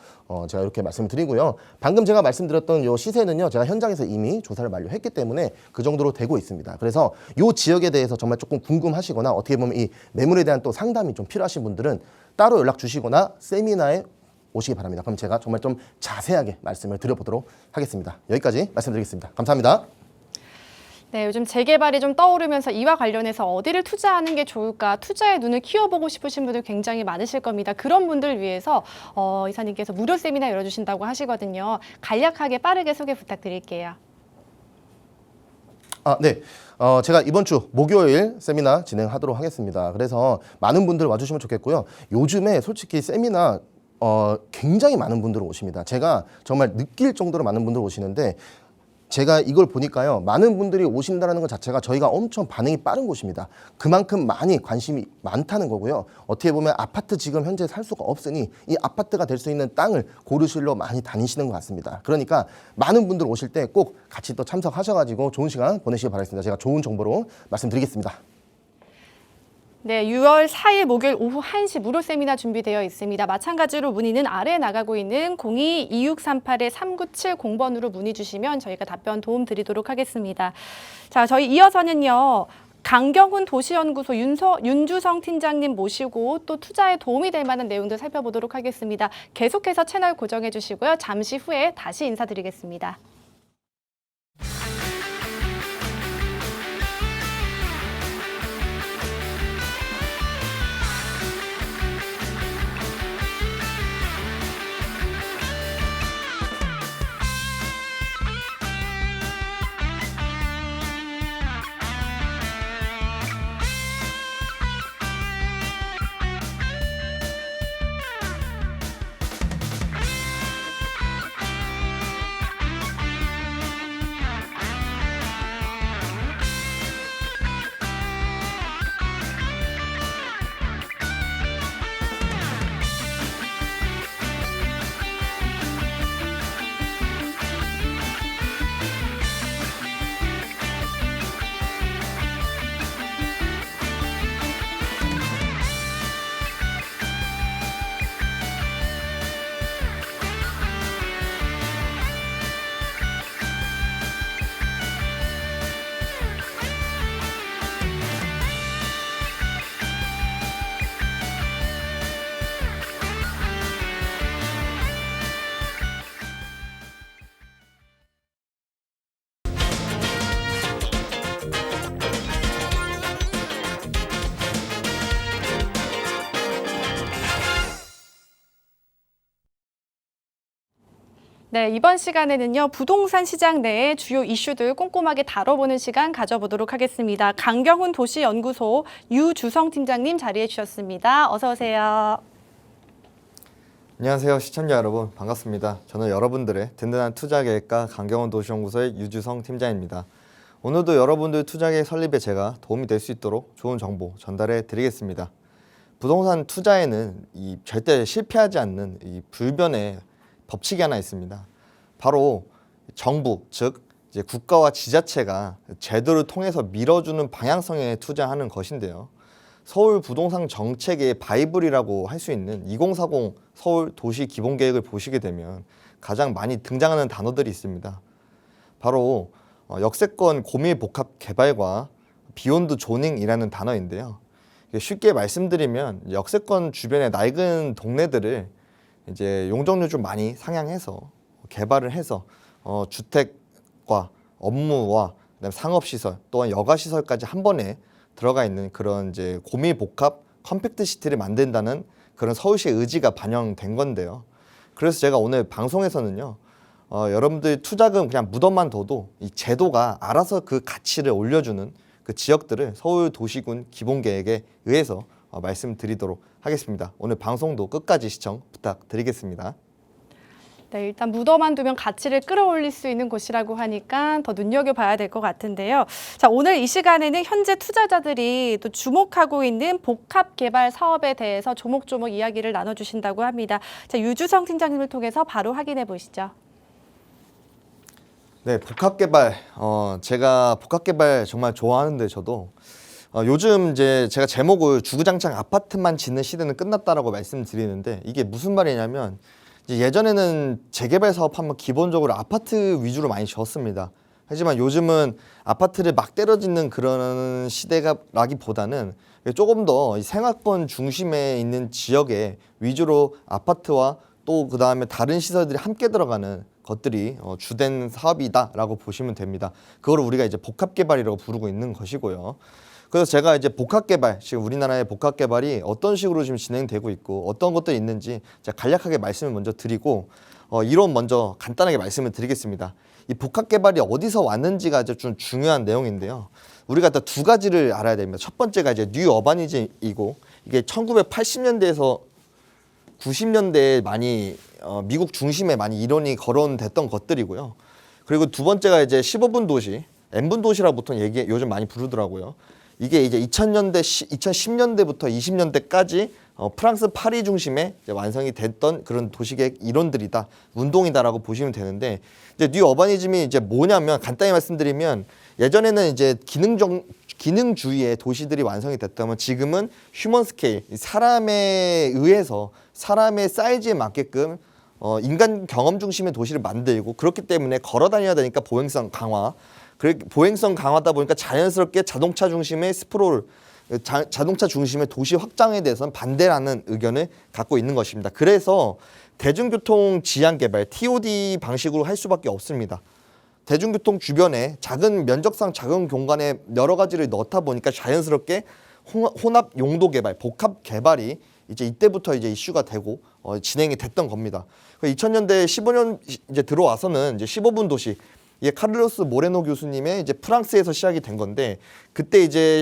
제가 이렇게 말씀을 드리고요. 방금 제가 말씀드렸던 요 시세는요. 제가 현장에서 이미 조사를 완료했기 때문에 그 정도로 되고 있습니다. 그래서 요 지역에 대해서 정말 조금 궁금하시거나 어떻게 보면 이 매물에 대한 또 상담이 좀 필요하신 분들은 따로 연락 주시거나 세미나에 오시기 바랍니다. 그럼 제가 정말 좀 자세하게 말씀을 드려보도록 하겠습니다. 여기까지 말씀드리겠습니다. 감사합니다. 네, 요즘 재개발이 좀 떠오르면서 이와 관련해서 어디를 투자하는 게 좋을까, 투자의 눈을 키워보고 싶으신 분들 굉장히 많으실 겁니다. 그런 분들 위해서 이사님께서 무료 세미나 열어주신다고 하시거든요. 간략하게 빠르게 소개 부탁드릴게요. 네. 제가 이번 주 목요일 세미나 진행하도록 하겠습니다. 그래서 많은 분들 와주시면 좋겠고요. 요즘에 솔직히 세미나 굉장히 많은 분들 오십니다. 제가 정말 느낄 정도로 많은 분들 오시는데 제가 이걸 보니까요. 많은 분들이 오신다는 것 자체가 저희가 엄청 반응이 빠른 곳입니다. 그만큼 많이 관심이 많다는 거고요. 어떻게 보면 아파트 지금 현재 살 수가 없으니 이 아파트가 될 수 있는 땅을 고르시러 많이 다니시는 것 같습니다. 그러니까 많은 분들 오실 때 꼭 같이 또 참석하셔가지고 좋은 시간 보내시기 바라겠습니다. 제가 좋은 정보로 말씀드리겠습니다. 네, 6월 4일 목요일 오후 1시 무료 세미나 준비되어 있습니다. 마찬가지로 문의는 아래에 나가고 있는 02-2638-3970번으로 문의 주시면 저희가 답변 도움 드리도록 하겠습니다. 자, 저희 이어서는요. 강경훈 도시연구소 윤주성 팀장님 모시고 또 투자에 도움이 될 만한 내용들 살펴보도록 하겠습니다. 계속해서 채널 고정해 주시고요. 잠시 후에 다시 인사드리겠습니다. 네, 이번 시간에는요, 부동산 시장 내의 주요 이슈들 꼼꼼하게 다뤄보는 시간 가져보도록 하겠습니다. 강경훈 도시연구소 유주성 팀장님 자리해 주셨습니다. 어서 오세요. 안녕하세요 시청자 여러분 반갑습니다. 저는 여러분들의 든든한 투자계획가 강경훈 도시연구소의 유주성 팀장입니다. 오늘도 여러분들 투자계획 설립에 제가 도움이 될 수 있도록 좋은 정보 전달해 드리겠습니다. 부동산 투자에는 절대 실패하지 않는 이 불변의 법칙이 하나 있습니다. 바로 정부, 즉 이제 국가와 지자체가 제도를 통해서 밀어주는 방향성에 투자하는 것인데요. 서울 부동산 정책의 바이블이라고 할 수 있는 2040 서울 도시 기본 계획을 보시게 되면 가장 많이 등장하는 단어들이 있습니다. 바로 역세권 고밀 복합 개발과 비욘드 조닝이라는 단어인데요. 쉽게 말씀드리면 역세권 주변의 낡은 동네들을 이제 용적률 좀 많이 상향해서 개발을 해서 주택과 업무와 그다음에 상업시설 또한 여가시설까지 한 번에 들어가 있는 그런 이제 고밀 복합 컴팩트 시티를 만든다는 그런 서울시의 의지가 반영된 건데요. 그래서 제가 오늘 방송에서는요, 여러분들 투자금 그냥 묻어만 둬도 이 제도가 알아서 그 가치를 올려주는 그 지역들을 서울 도시군 기본계획에 의해서 말씀드리도록 하겠습니다. 오늘 방송도 끝까지 시청 부탁드리겠습니다. 네, 일단 묻어만 두면 가치를 끌어올릴 수 있는 곳이라고 하니까 더 눈여겨봐야 될 것 같은데요. 자, 오늘 이 시간에는 현재 투자자들이 또 주목하고 있는 복합 개발 사업에 대해서 조목조목 이야기를 나눠주신다고 합니다. 자, 유주성 팀장님을 통해서 바로 확인해 보시죠. 네, 복합개발. 제가 복합개발 정말 좋아하는데 저도 요즘 이제 제가 제목을 주구장창 아파트만 짓는 시대는 끝났다라고 말씀드리는데 이게 무슨 말이냐면 이제 예전에는 재개발 사업하면 기본적으로 아파트 위주로 많이 지었습니다. 하지만 요즘은 아파트를 막 때려 짓는 그런 시대라기보다는 조금 더 생활권 중심에 있는 지역에 위주로 아파트와 또 그 다음에 다른 시설들이 함께 들어가는 것들이 주된 사업이다라고 보시면 됩니다. 그거를 우리가 이제 복합개발이라고 부르고 있는 것이고요. 그래서 제가 이제 복합개발, 지금 우리나라의 복합개발이 어떤 식으로 지금 진행되고 있고 어떤 것들이 있는지 제가 간략하게 말씀을 먼저 드리고 이론 먼저 간단하게 말씀을 드리겠습니다. 이 복합개발이 어디서 왔는지가 아주 좀 중요한 내용인데요. 우리가 또 두 가지를 알아야 됩니다. 첫 번째가 이제 뉴 어바니즘이고 이게 1980년대에서 90년대에 많이 미국 중심에 많이 이론이 거론됐던 것들이고요. 그리고 두 번째가 이제 15분 도시, N분 도시라고 보통 요즘 많이 부르더라고요. 이게 이제 2010년대부터 20년대까지 프랑스 파리 중심에 이제 완성이 됐던 그런 도시계획 이론들이다, 운동이다라고 보시면 되는데, 이제 뉴 어바니즘이 이제 뭐냐면 간단히 말씀드리면 예전에는 이제 기능주의의 도시들이 완성이 됐다면 지금은 휴먼 스케일, 사람에 의해서 사람의 사이즈에 맞게끔 인간 경험 중심의 도시를 만들고, 그렇기 때문에 걸어 다녀야 되니까 보행성 강화, 보행성 강화다 보니까 자연스럽게 자동차 중심의 스프롤, 자동차 중심의 도시 확장에 대해서는 반대라는 의견을 갖고 있는 것입니다. 그래서 대중교통 지향 개발, TOD 방식으로 할 수밖에 없습니다. 대중교통 주변에 작은 면적상 작은 공간에 여러 가지를 넣다 보니까 자연스럽게 혼합 용도 개발, 복합 개발이 이제 이때부터 이제 이슈가 되고 진행이 됐던 겁니다. 2000년대 15년 이제 들어와서는 이제 15분 도시, 이게 카를로스 모레노 교수님의 이제 프랑스에서 시작이 된 건데, 그때 이제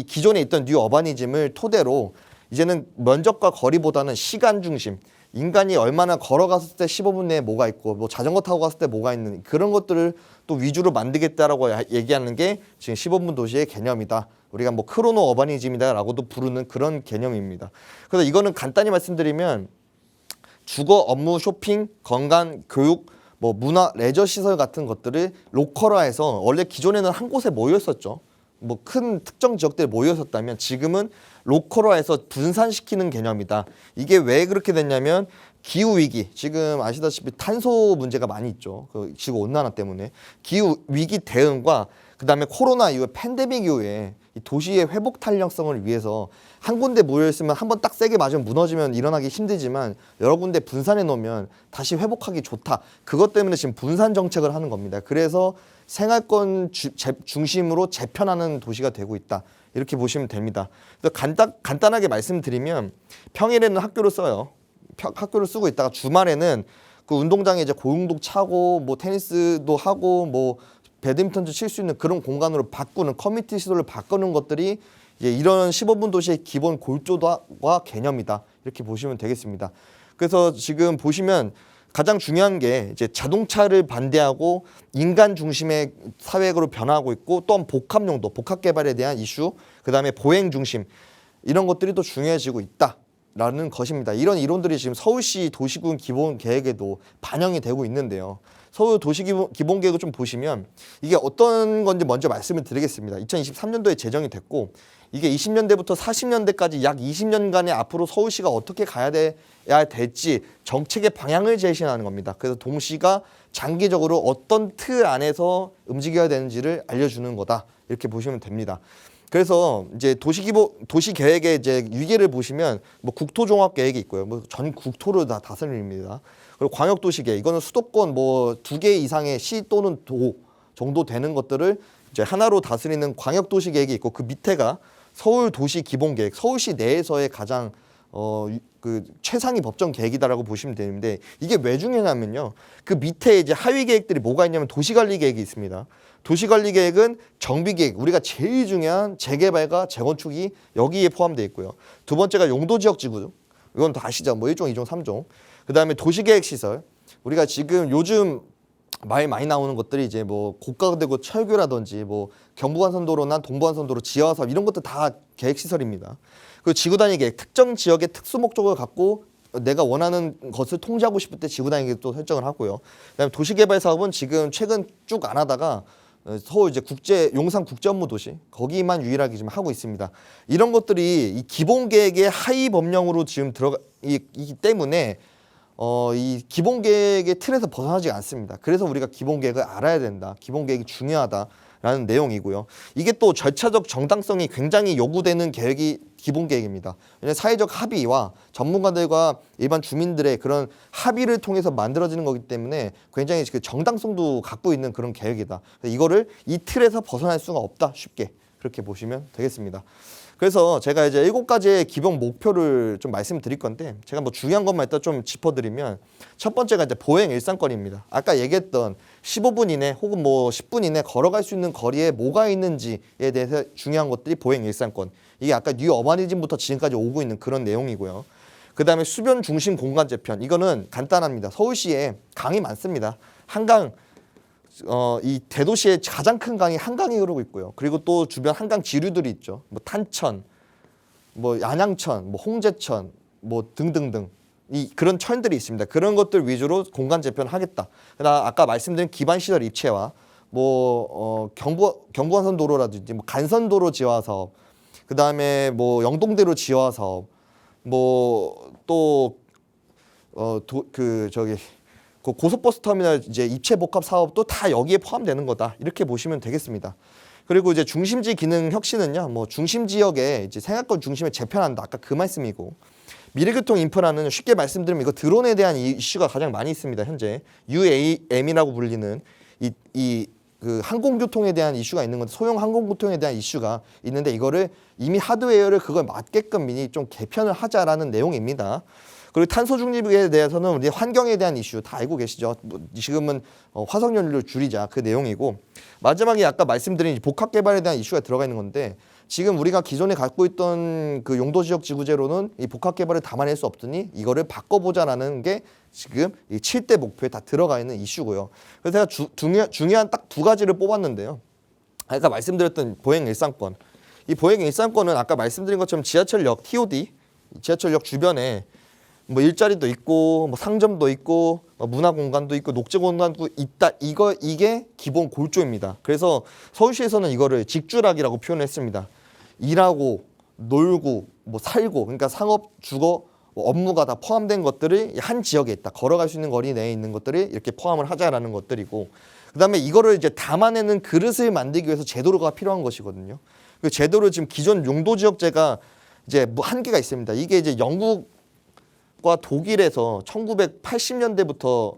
기존에 있던 뉴 어바니즘을 토대로 이제는 면적과 거리보다는 시간 중심, 인간이 얼마나 걸어갔을 때 15분 내에 뭐가 있고 뭐 자전거 타고 갔을 때 뭐가 있는 그런 것들을 또 위주로 만들겠다라고 얘기하는 게 지금 15분 도시의 개념이다. 우리가 뭐 크로노 어바니즘이다라고도 부르는 그런 개념입니다. 그래서 이거는 간단히 말씀드리면 주거, 업무, 쇼핑, 건강, 교육, 뭐 문화, 레저 시설 같은 것들을 로컬화해서, 원래 기존에는 한 곳에 모여 있었죠. 뭐 큰 특정 지역들에 모여 있었다면 지금은 로컬화해서 분산시키는 개념이다. 이게 왜 그렇게 됐냐면 기후 위기, 지금 아시다시피 탄소 문제가 많이 있죠. 그 지구 온난화 때문에 기후 위기 대응과 그다음에 코로나 이후에 팬데믹 이후에 이 도시의 회복 탄력성을 위해서 한 군데 모여 있으면 한번 딱 세게 맞으면 무너지면 일어나기 힘들지만 여러 군데 분산해 놓으면 다시 회복하기 좋다. 그것 때문에 지금 분산 정책을 하는 겁니다. 그래서 생활권 중심으로 재편하는 도시가 되고 있다. 이렇게 보시면 됩니다. 그래서 간단하게 말씀드리면 평일에는 학교를 써요. 학교를 쓰고 있다가 주말에는 그 운동장에 이제 고용도 차고 뭐 테니스도 하고 뭐 배드민턴도 칠 수 있는 그런 공간으로 바꾸는, 커뮤니티 시설을 바꾸는 것들이 이제 이런 15분 도시의 기본 골조와 개념이다. 이렇게 보시면 되겠습니다. 그래서 지금 보시면 가장 중요한 게 이제 자동차를 반대하고 인간 중심의 사회로 변화하고 있고, 또한 복합 용도, 복합 개발에 대한 이슈, 그다음에 보행 중심, 이런 것들이 또 중요해지고 있다라는 것입니다. 이런 이론들이 지금 서울시 도시군 기본 계획에도 반영이 되고 있는데요. 서울 도시 기본 계획을 좀 보시면 이게 어떤 건지 먼저 말씀을 드리겠습니다. 2023년도에 제정이 됐고, 이게 20년대부터 40년대까지 약 20년간의 앞으로 서울시가 어떻게 가야 될지 정책의 방향을 제시하는 겁니다. 그래서 동시가 장기적으로 어떤 틀 안에서 움직여야 되는지를 알려주는 거다. 이렇게 보시면 됩니다. 그래서 이제 도시 계획의 이제 위계를 보시면 뭐 국토종합 계획이 있고요. 뭐 전 국토를 다 다스립니다. 그리고 광역도시 계획, 이거는 수도권 뭐 2개 이상의 시 또는 도 정도 되는 것들을 이제 하나로 다스리는 광역도시 계획이 있고, 그 밑에가 서울 도시 기본 계획, 서울시 내에서의 가장 그 최상위 법정 계획이다라고 보시면 되는데, 이게 왜 중요하냐면요. 그 밑에 이제 하위 계획들이 뭐가 있냐면 도시관리 계획이 있습니다. 도시관리 계획은 정비 계획, 우리가 제일 중요한 재개발과 재건축이 여기에 포함되어 있고요. 두 번째가 용도지역 지구, 이건 다 아시죠? 뭐 1종, 2종, 3종. 그다음에 도시계획 시설, 우리가 지금 요즘 말 많이 나오는 것들이 이제 뭐 고가되고 철교라든지 뭐 경부간선도로나 동부간선도로 지하화 사업, 이런 것도 다 계획 시설입니다. 그리고 지구단위 계획, 특정 지역의 특수 목적을 갖고 내가 원하는 것을 통제하고 싶을 때 지구단위 계획도 설정을 하고요. 그다음에 도시개발 사업은 지금 최근 쭉 안 하다가 서울 이제 용산 국제업무도시 거기만 유일하게 지금 하고 있습니다. 이런 것들이 이 기본 계획의 하위 법령으로 지금 들어가기 때문에 이 기본 계획의 틀에서 벗어나지 않습니다. 그래서 우리가 기본 계획을 알아야 된다. 기본 계획이 중요하다라는 라는 내용이고요. 이게 또 절차적 정당성이 굉장히 요구되는 계획이 기본 계획입니다. 왜냐하면 사회적 합의와 전문가들과 일반 주민들의 그런 합의를 통해서 만들어지는 거기 때문에 굉장히 그 정당성도 갖고 있는 그런 계획이다. 이거를 이 틀에서 벗어날 수가 없다. 쉽게 그렇게 보시면 되겠습니다. 그래서 제가 이제 7가지의 기본 목표를 좀 말씀드릴 건데 제가 뭐 중요한 것만 일단 좀 짚어드리면 첫 번째가 이제 보행 일상권입니다. 아까 얘기했던 15분 이내 혹은 뭐 10분 이내 걸어갈 수 있는 거리에 뭐가 있는지에 대해서 중요한 것들이 보행 일상권. 이게 아까 뉴 어바니즘부터 지금까지 오고 있는 그런 내용이고요. 그 다음에 수변 중심 공간 재편. 이거는 간단합니다. 서울시에 강이 많습니다. 한강 이 대도시의 가장 큰 강이 한강이 흐르고 있고요. 그리고 또 주변 한강 지류들이 있죠. 뭐 탄천, 뭐 양양천, 뭐 홍제천, 뭐 등등등 이 그런 천들이 있습니다. 그런 것들 위주로 공간 재편하겠다. 그다음 아까 말씀드린 기반 시설 입체와 뭐 경부간선 도로라든지 뭐 간선도로 지화 사업, 그다음에 뭐 영동대로 지화 사업, 뭐 또 그 고속버스 터미널 이제 입체 복합 사업도 다 여기에 포함되는 거다. 이렇게 보시면 되겠습니다. 그리고 이제 중심지 기능 혁신은요. 뭐 중심 지역에 이제 생활권 중심에 재편한다. 아까 그 말씀이고. 미래교통 인프라는 쉽게 말씀드리면 이거 드론에 대한 이슈가 가장 많이 있습니다. 현재 UAM이라고 불리는 그 항공교통에 대한 이슈가 있는 건데 소형 항공교통에 대한 이슈가 있는데 이거를 이미 하드웨어를 그걸 맞게끔 미리 좀 개편을 하자라는 내용입니다. 그리고 탄소 중립에 대해서는 우리 환경에 대한 이슈 다 알고 계시죠. 뭐 지금은 화석연료를 줄이자 그 내용이고 마지막에 아까 말씀드린 복합 개발에 대한 이슈가 들어가 있는 건데 지금 우리가 기존에 갖고 있던 그 용도 지역 지구제로는 이 복합 개발을 담아낼 수 없으니 이거를 바꿔보자라는 게 지금 이 7대 목표에 다 들어가 있는 이슈고요. 그래서 제가 중요한 딱 2가지를 뽑았는데요. 아까 말씀드렸던 보행 일상권. 이 보행 일상권은 아까 말씀드린 것처럼 지하철역 TOD, 지하철역 주변에 뭐 일자리도 있고 뭐 상점도 있고 문화 공간도 있고 녹지 공간도 있다. 이게 기본 골조입니다. 그래서 서울시에서는 이거를 직주락이라고 표현했습니다. 일하고 놀고 뭐 살고 그러니까 상업, 주거, 뭐 업무가 다 포함된 것들이 한 지역에 있다. 걸어갈 수 있는 거리 내에 있는 것들이 이렇게 포함을 하자라는 것들이고 그다음에 이거를 이제 담아내는 그릇을 만들기 위해서 제도가 필요한 것이거든요. 그 제도를 지금 기존 용도 지역제가 이제 뭐 한계가 있습니다. 이게 이제 영국과 독일에서 1980년대부터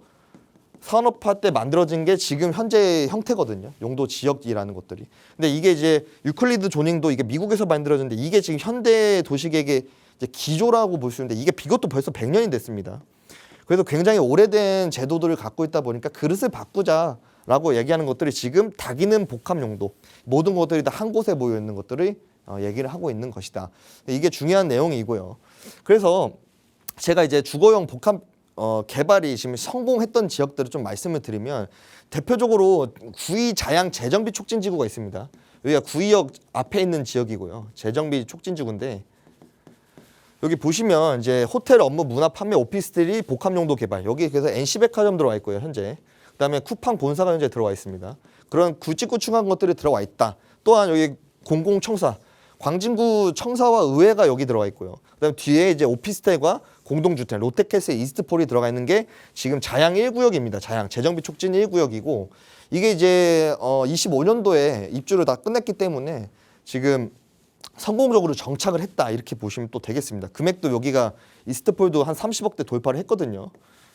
산업화 때 만들어진 게 지금 현재 형태거든요. 용도 지역이라는 것들이. 근데 이게 이제 유클리드 조닝도 이게 미국에서 만들어졌는데 이게 지금 현대 도시계획의 이제 기조라고 볼 수 있는데 이게 이것도 벌써 100년이 됐습니다. 그래서 굉장히 오래된 제도들을 갖고 있다 보니까 그릇을 바꾸자라고 얘기하는 것들이 지금 다기능 복합 용도 모든 것들이 다 한 곳에 모여 있는 것들을 얘기를 하고 있는 것이다. 이게 중요한 내용이고요. 그래서 제가 이제 주거용 복합 개발이 지금 성공했던 지역들을 좀 말씀을 드리면 대표적으로 구의 자양 재정비 촉진지구가 있습니다. 여기가 구의역 앞에 있는 지역이고요. 재정비 촉진지구인데 여기 보시면 이제 호텔 업무 문화 판매 오피스텔이 복합 용도 개발. 여기 그래서 NC백화점 들어와 있고요. 현재. 그다음에 쿠팡 본사가 현재 들어와 있습니다. 그런 굵직굵직한 것들이 들어와 있다. 또한 여기 공공청사 광진구 청사와 의회가 여기 들어가 있고요. 그다음 뒤에 이제 오피스텔과 공동주택 롯데캐슬 이스트폴이 들어가 있는 게 지금 자양 1구역입니다. 자양 재정비 촉진 1구역이고 이게 이제 25년도에 입주를 다 끝냈기 때문에 지금 성공적으로 정착을 했다 이렇게 보시면 또 되겠습니다. 금액도 여기가 이스트폴도 한 30억대 돌파를 했거든요.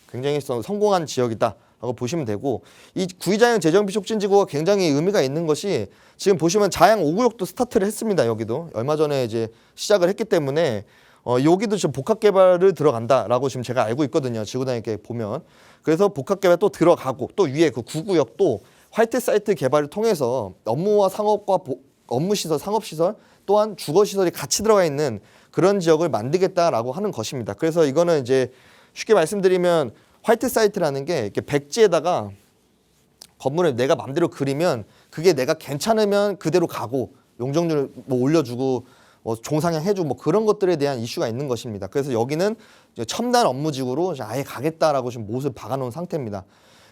굉장히 성공한 지역이다라고 보시면 되고 이 구의자양 재정비 촉진지구가 굉장히 의미가 있는 것이 지금 보시면 자양 5구역도 스타트를 했습니다. 여기도 얼마 전에 이제 시작을 했기 때문에 여기도 지금 복합 개발을 들어간다라고 지금 제가 알고 있거든요. 지구단위계 보면 그래서 복합 개발 또 들어가고 또 위에 그 9구역도 화이트 사이트 개발을 통해서 업무와 상업과 업무 시설, 상업 시설 또한 주거 시설이 같이 들어가 있는 그런 지역을 만들겠다라고 하는 것입니다. 그래서 이거는 이제 쉽게 말씀드리면 화이트 사이트라는 게 이렇게 백지에다가 건물을 내가 마음대로 그리면 그게 내가 괜찮으면 그대로 가고 용적률 뭐 올려주고 종상향 해주고 뭐 그런 것들에 대한 이슈가 있는 것입니다. 그래서 여기는 첨단 업무지구로 아예 가겠다라고 지금 못을 박아놓은 상태입니다.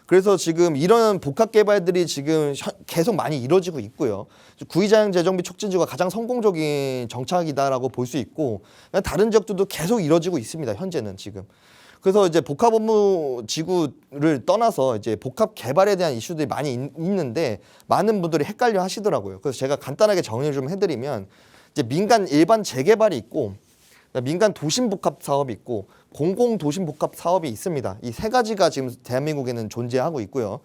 그래서 지금 이런 복합 개발들이 지금 계속 많이 이루어지고 있고요. 구의자양 재정비 촉진지구가 가장 성공적인 정착이다라고 볼 수 있고 다른 지역들도 계속 이루어지고 있습니다. 현재는 지금. 그래서 이제 복합 업무 지구를 떠나서 이제 복합 개발에 대한 이슈들이 많이 있는데 많은 분들이 헷갈려 하시더라고요. 그래서 제가 간단하게 정리를 좀 해드리면 이제 민간 일반 재개발이 있고 민간 도심 복합 사업이 있고 공공 도심 복합 사업이 있습니다. 이 세 가지가 지금 대한민국에는 존재하고 있고요.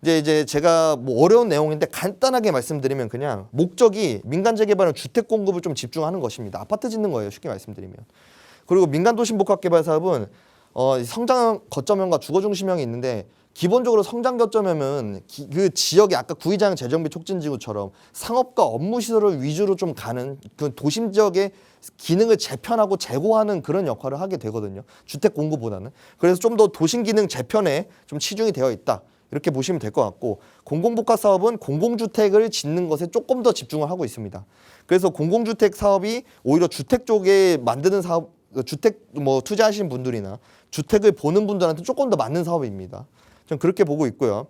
이제 제가 뭐 어려운 내용인데 간단하게 말씀드리면 그냥 목적이 민간 재개발은 주택 공급을 좀 집중하는 것입니다. 아파트 짓는 거예요. 쉽게 말씀드리면. 그리고 민간 도심 복합 개발 사업은 성장 거점형과 주거 중심형이 있는데 기본적으로 성장 거점형은 그 지역의 아까 구의장 재정비 촉진지구처럼 상업과 업무 시설을 위주로 좀 가는 그 도심 지역의 기능을 재편하고 재고하는 그런 역할을 하게 되거든요. 주택 공급보다는. 그래서 좀 더 도심 기능 재편에 좀 치중이 되어 있다. 이렇게 보시면 될 것 같고 공공복합 사업은 공공주택을 짓는 것에 조금 더 집중을 하고 있습니다. 그래서 공공주택 사업이 오히려 주택 쪽에 만드는 사업, 주택 뭐 투자하시는 분들이나 주택을 보는 분들한테 조금 더 맞는 사업입니다. 좀 그렇게 보고 있고요.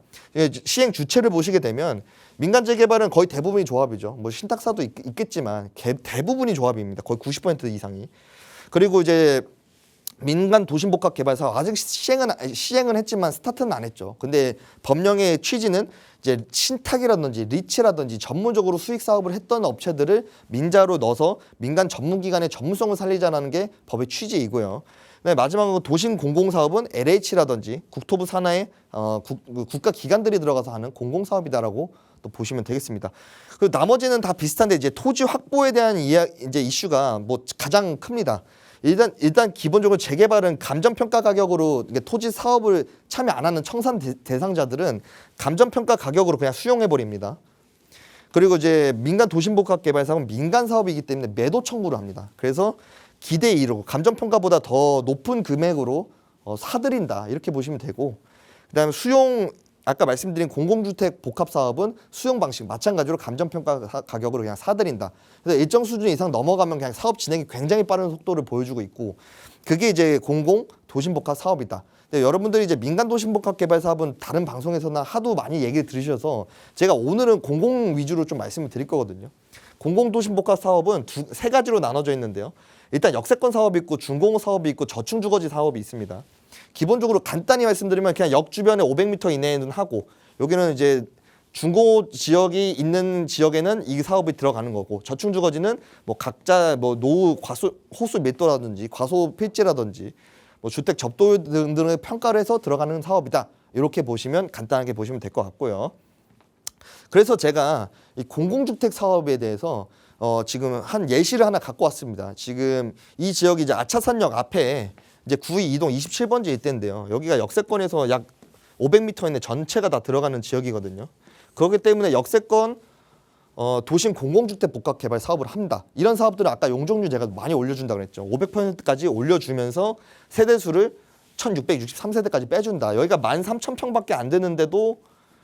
시행 주체를 보시게 되면 민간 재개발은 거의 대부분이 조합이죠. 뭐 신탁사도 있겠지만 대부분이 조합입니다. 거의 90% 이상이. 그리고 이제 민간 도심복합 개발 사업 아직 시행은 했지만 스타트는 안 했죠. 근데 법령의 취지는 이제 신탁이라든지 리츠라든지 전문적으로 수익 사업을 했던 업체들을 민자로 넣어서 민간 전문기관의 전문성을 살리자는 게 법의 취지이고요. 네, 마지막으로 도심 공공사업은 LH라든지 국토부 산하의 국가 기관들이 들어가서 하는 공공사업이다라고 또 보시면 되겠습니다. 그리고 나머지는 다 비슷한데 이제 토지 확보에 대한 이제 이슈가 뭐 가장 큽니다. 일단 기본적으로 재개발은 감정평가 가격으로 토지 사업을 참여 안 하는 청산 대상자들은 감정평가 가격으로 그냥 수용해 버립니다. 그리고 이제 민간 도심복합 개발 사업은 민간 사업이기 때문에 매도 청구를 합니다. 그래서 기대에 이르고 감정평가보다 더 높은 금액으로 사들인다 이렇게 보시면 되고, 그다음에 수용 아까 말씀드린 공공주택 복합 사업은 수용 방식 마찬가지로 감정평가 가격으로 그냥 사들인다. 그래서 일정 수준 이상 넘어가면 그냥 사업 진행이 굉장히 빠른 속도를 보여주고 있고, 그게 이제 공공 도심복합 사업이다. 근데 여러분들이 이제 민간 도심복합 개발 사업은 다른 방송에서나 하도 많이 얘기를 들으셔서 제가 오늘은 공공 위주로 좀 말씀을 드릴 거거든요. 공공 도심복합 사업은 세 가지로 나눠져 있는데요. 일단 역세권 사업이 있고 준공업 사업이 있고 저층주거지 사업이 있습니다. 기본적으로 간단히 말씀드리면 그냥 역 주변에 500m 이내에는 하고, 여기는 이제 중공업 지역이 있는 지역에는 이 사업이 들어가는 거고, 저층주거지는 뭐 각자 뭐 노후 호수 밀도라든지 과소 필지라든지 뭐 주택 접도 등등을 평가를 해서 들어가는 사업이다. 이렇게 보시면 간단하게 보시면 될 것 같고요. 그래서 제가 이 공공주택 사업에 대해서 지금 한 예시를 하나 갖고 왔습니다. 지금 이 지역이 이제 아차산역 앞에 이제 9위 이동 27번지 일대인데요. 여기가 역세권에서 약 500m 이내 전체가 다 들어가는 지역이거든요. 그렇기 때문에 역세권 도심 공공주택 복합 개발 사업을 한다. 이런 사업들은 아까 용적률 제가 많이 올려준다고 그랬죠. 500%까지 올려주면서 세대수를 1663세대까지 빼준다. 여기가 13,000평밖에 안 되는데도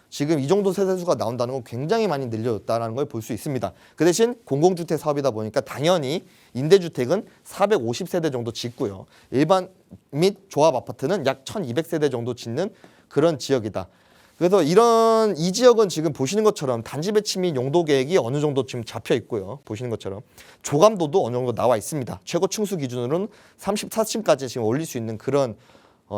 지금 이 정도 세대수가 나온다는 건 굉장히 많이 늘려졌다는 걸 볼 수 있습니다. 그 대신 공공주택 사업이다 보니까 당연히 임대주택은 450세대 정도 짓고요. 일반 및 조합 아파트는 약 1200세대 정도 짓는 그런 지역이다. 그래서 이 지역은 지금 보시는 것처럼 단지 배치 및 용도 계획이 어느 정도 지금 잡혀 있고요. 보시는 것처럼 조감도도 어느 정도 나와 있습니다. 최고 층수 기준으로는 34층까지 지금 올릴 수 있는 그런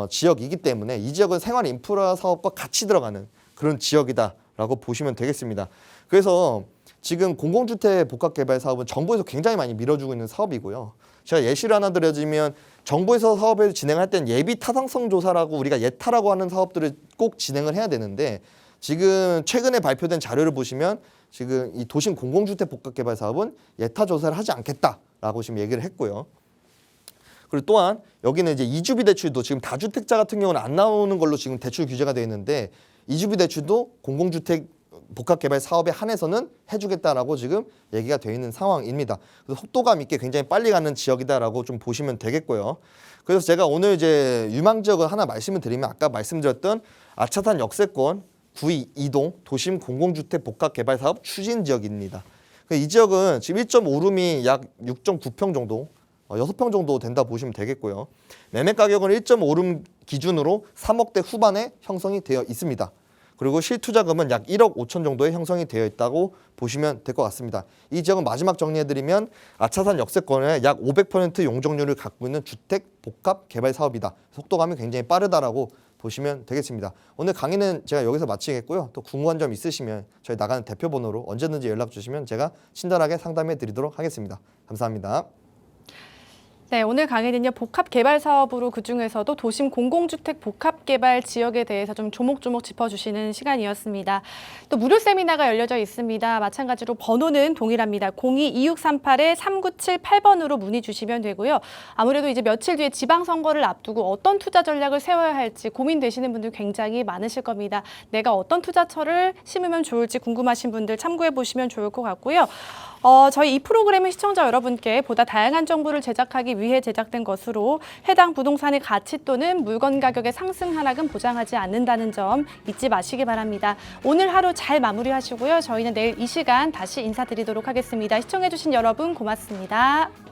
지역이기 때문에 이 지역은 생활 인프라 사업과 같이 들어가는 그런 지역이다라고 보시면 되겠습니다. 그래서 지금 공공주택 복합개발 사업은 정부에서 굉장히 많이 밀어주고 있는 사업이고요. 제가 예시를 하나 드려주면 정부에서 사업을 진행할 땐 예비 타당성 조사라고 우리가 예타라고 하는 사업들을 꼭 진행을 해야 되는데, 지금 최근에 발표된 자료를 보시면 지금 이 도심 공공주택 복합개발 사업은 예타 조사를 하지 않겠다라고 지금 얘기를 했고요. 그리고 또한 여기는 이제 이주비 대출도 지금 다주택자 같은 경우는 안 나오는 걸로 지금 대출 규제가 되어 있는데, 이주비 대출도 공공주택 복합개발 사업에 한해서는 해주겠다라고 지금 얘기가 되어 있는 상황입니다. 그래서 속도감 있게 굉장히 빨리 가는 지역이다라고 좀 보시면 되겠고요. 그래서 제가 오늘 이제 유망 지역을 하나 말씀을 드리면 아까 말씀드렸던 아차산 역세권 9위 이동 도심 공공주택 복합개발 사업 추진 지역입니다. 이 지역은 지금 1.5룸이 약 6.9평 정도, 6평 정도 된다 보시면 되겠고요. 매매 가격은 1.5룸 기준으로 3억대 후반에 형성이 되어 있습니다. 그리고 실투자금은 약 1억 5천 정도의 형성이 되어 있다고 보시면 될 것 같습니다. 이 지역은 마지막 정리해드리면 아차산 역세권의 약 500% 용적률을 갖고 있는 주택 복합 개발 사업이다. 속도감이 굉장히 빠르다라고 보시면 되겠습니다. 오늘 강의는 제가 여기서 마치겠고요. 또 궁금한 점 있으시면 저희 나가는 대표 번호로 언제든지 연락 주시면 제가 친절하게 상담해 드리도록 하겠습니다. 감사합니다. 네, 오늘 강의는요, 복합 개발 사업으로 그중에서도 도심 공공주택 복합 개발 지역에 대해서 좀 조목조목 짚어주시는 시간이었습니다. 또 무료 세미나가 열려져 있습니다. 마찬가지로 번호는 동일합니다. 02-2638-3978번으로 문의 주시면 되고요. 아무래도 이제 며칠 뒤에 지방선거를 앞두고 어떤 투자 전략을 세워야 할지 고민되시는 분들 굉장히 많으실 겁니다. 내가 어떤 투자처를 심으면 좋을지 궁금하신 분들 참고해 보시면 좋을 것 같고요. 저희 이 프로그램은 시청자 여러분께 보다 다양한 정보를 제작하기 위해 제작된 것으로 해당 부동산의 가치 또는 물건 가격의 상승 하락은 보장하지 않는다는 점 잊지 마시기 바랍니다. 오늘 하루 잘 마무리하시고요. 저희는 내일 이 시간 다시 인사드리도록 하겠습니다. 시청해주신 여러분 고맙습니다.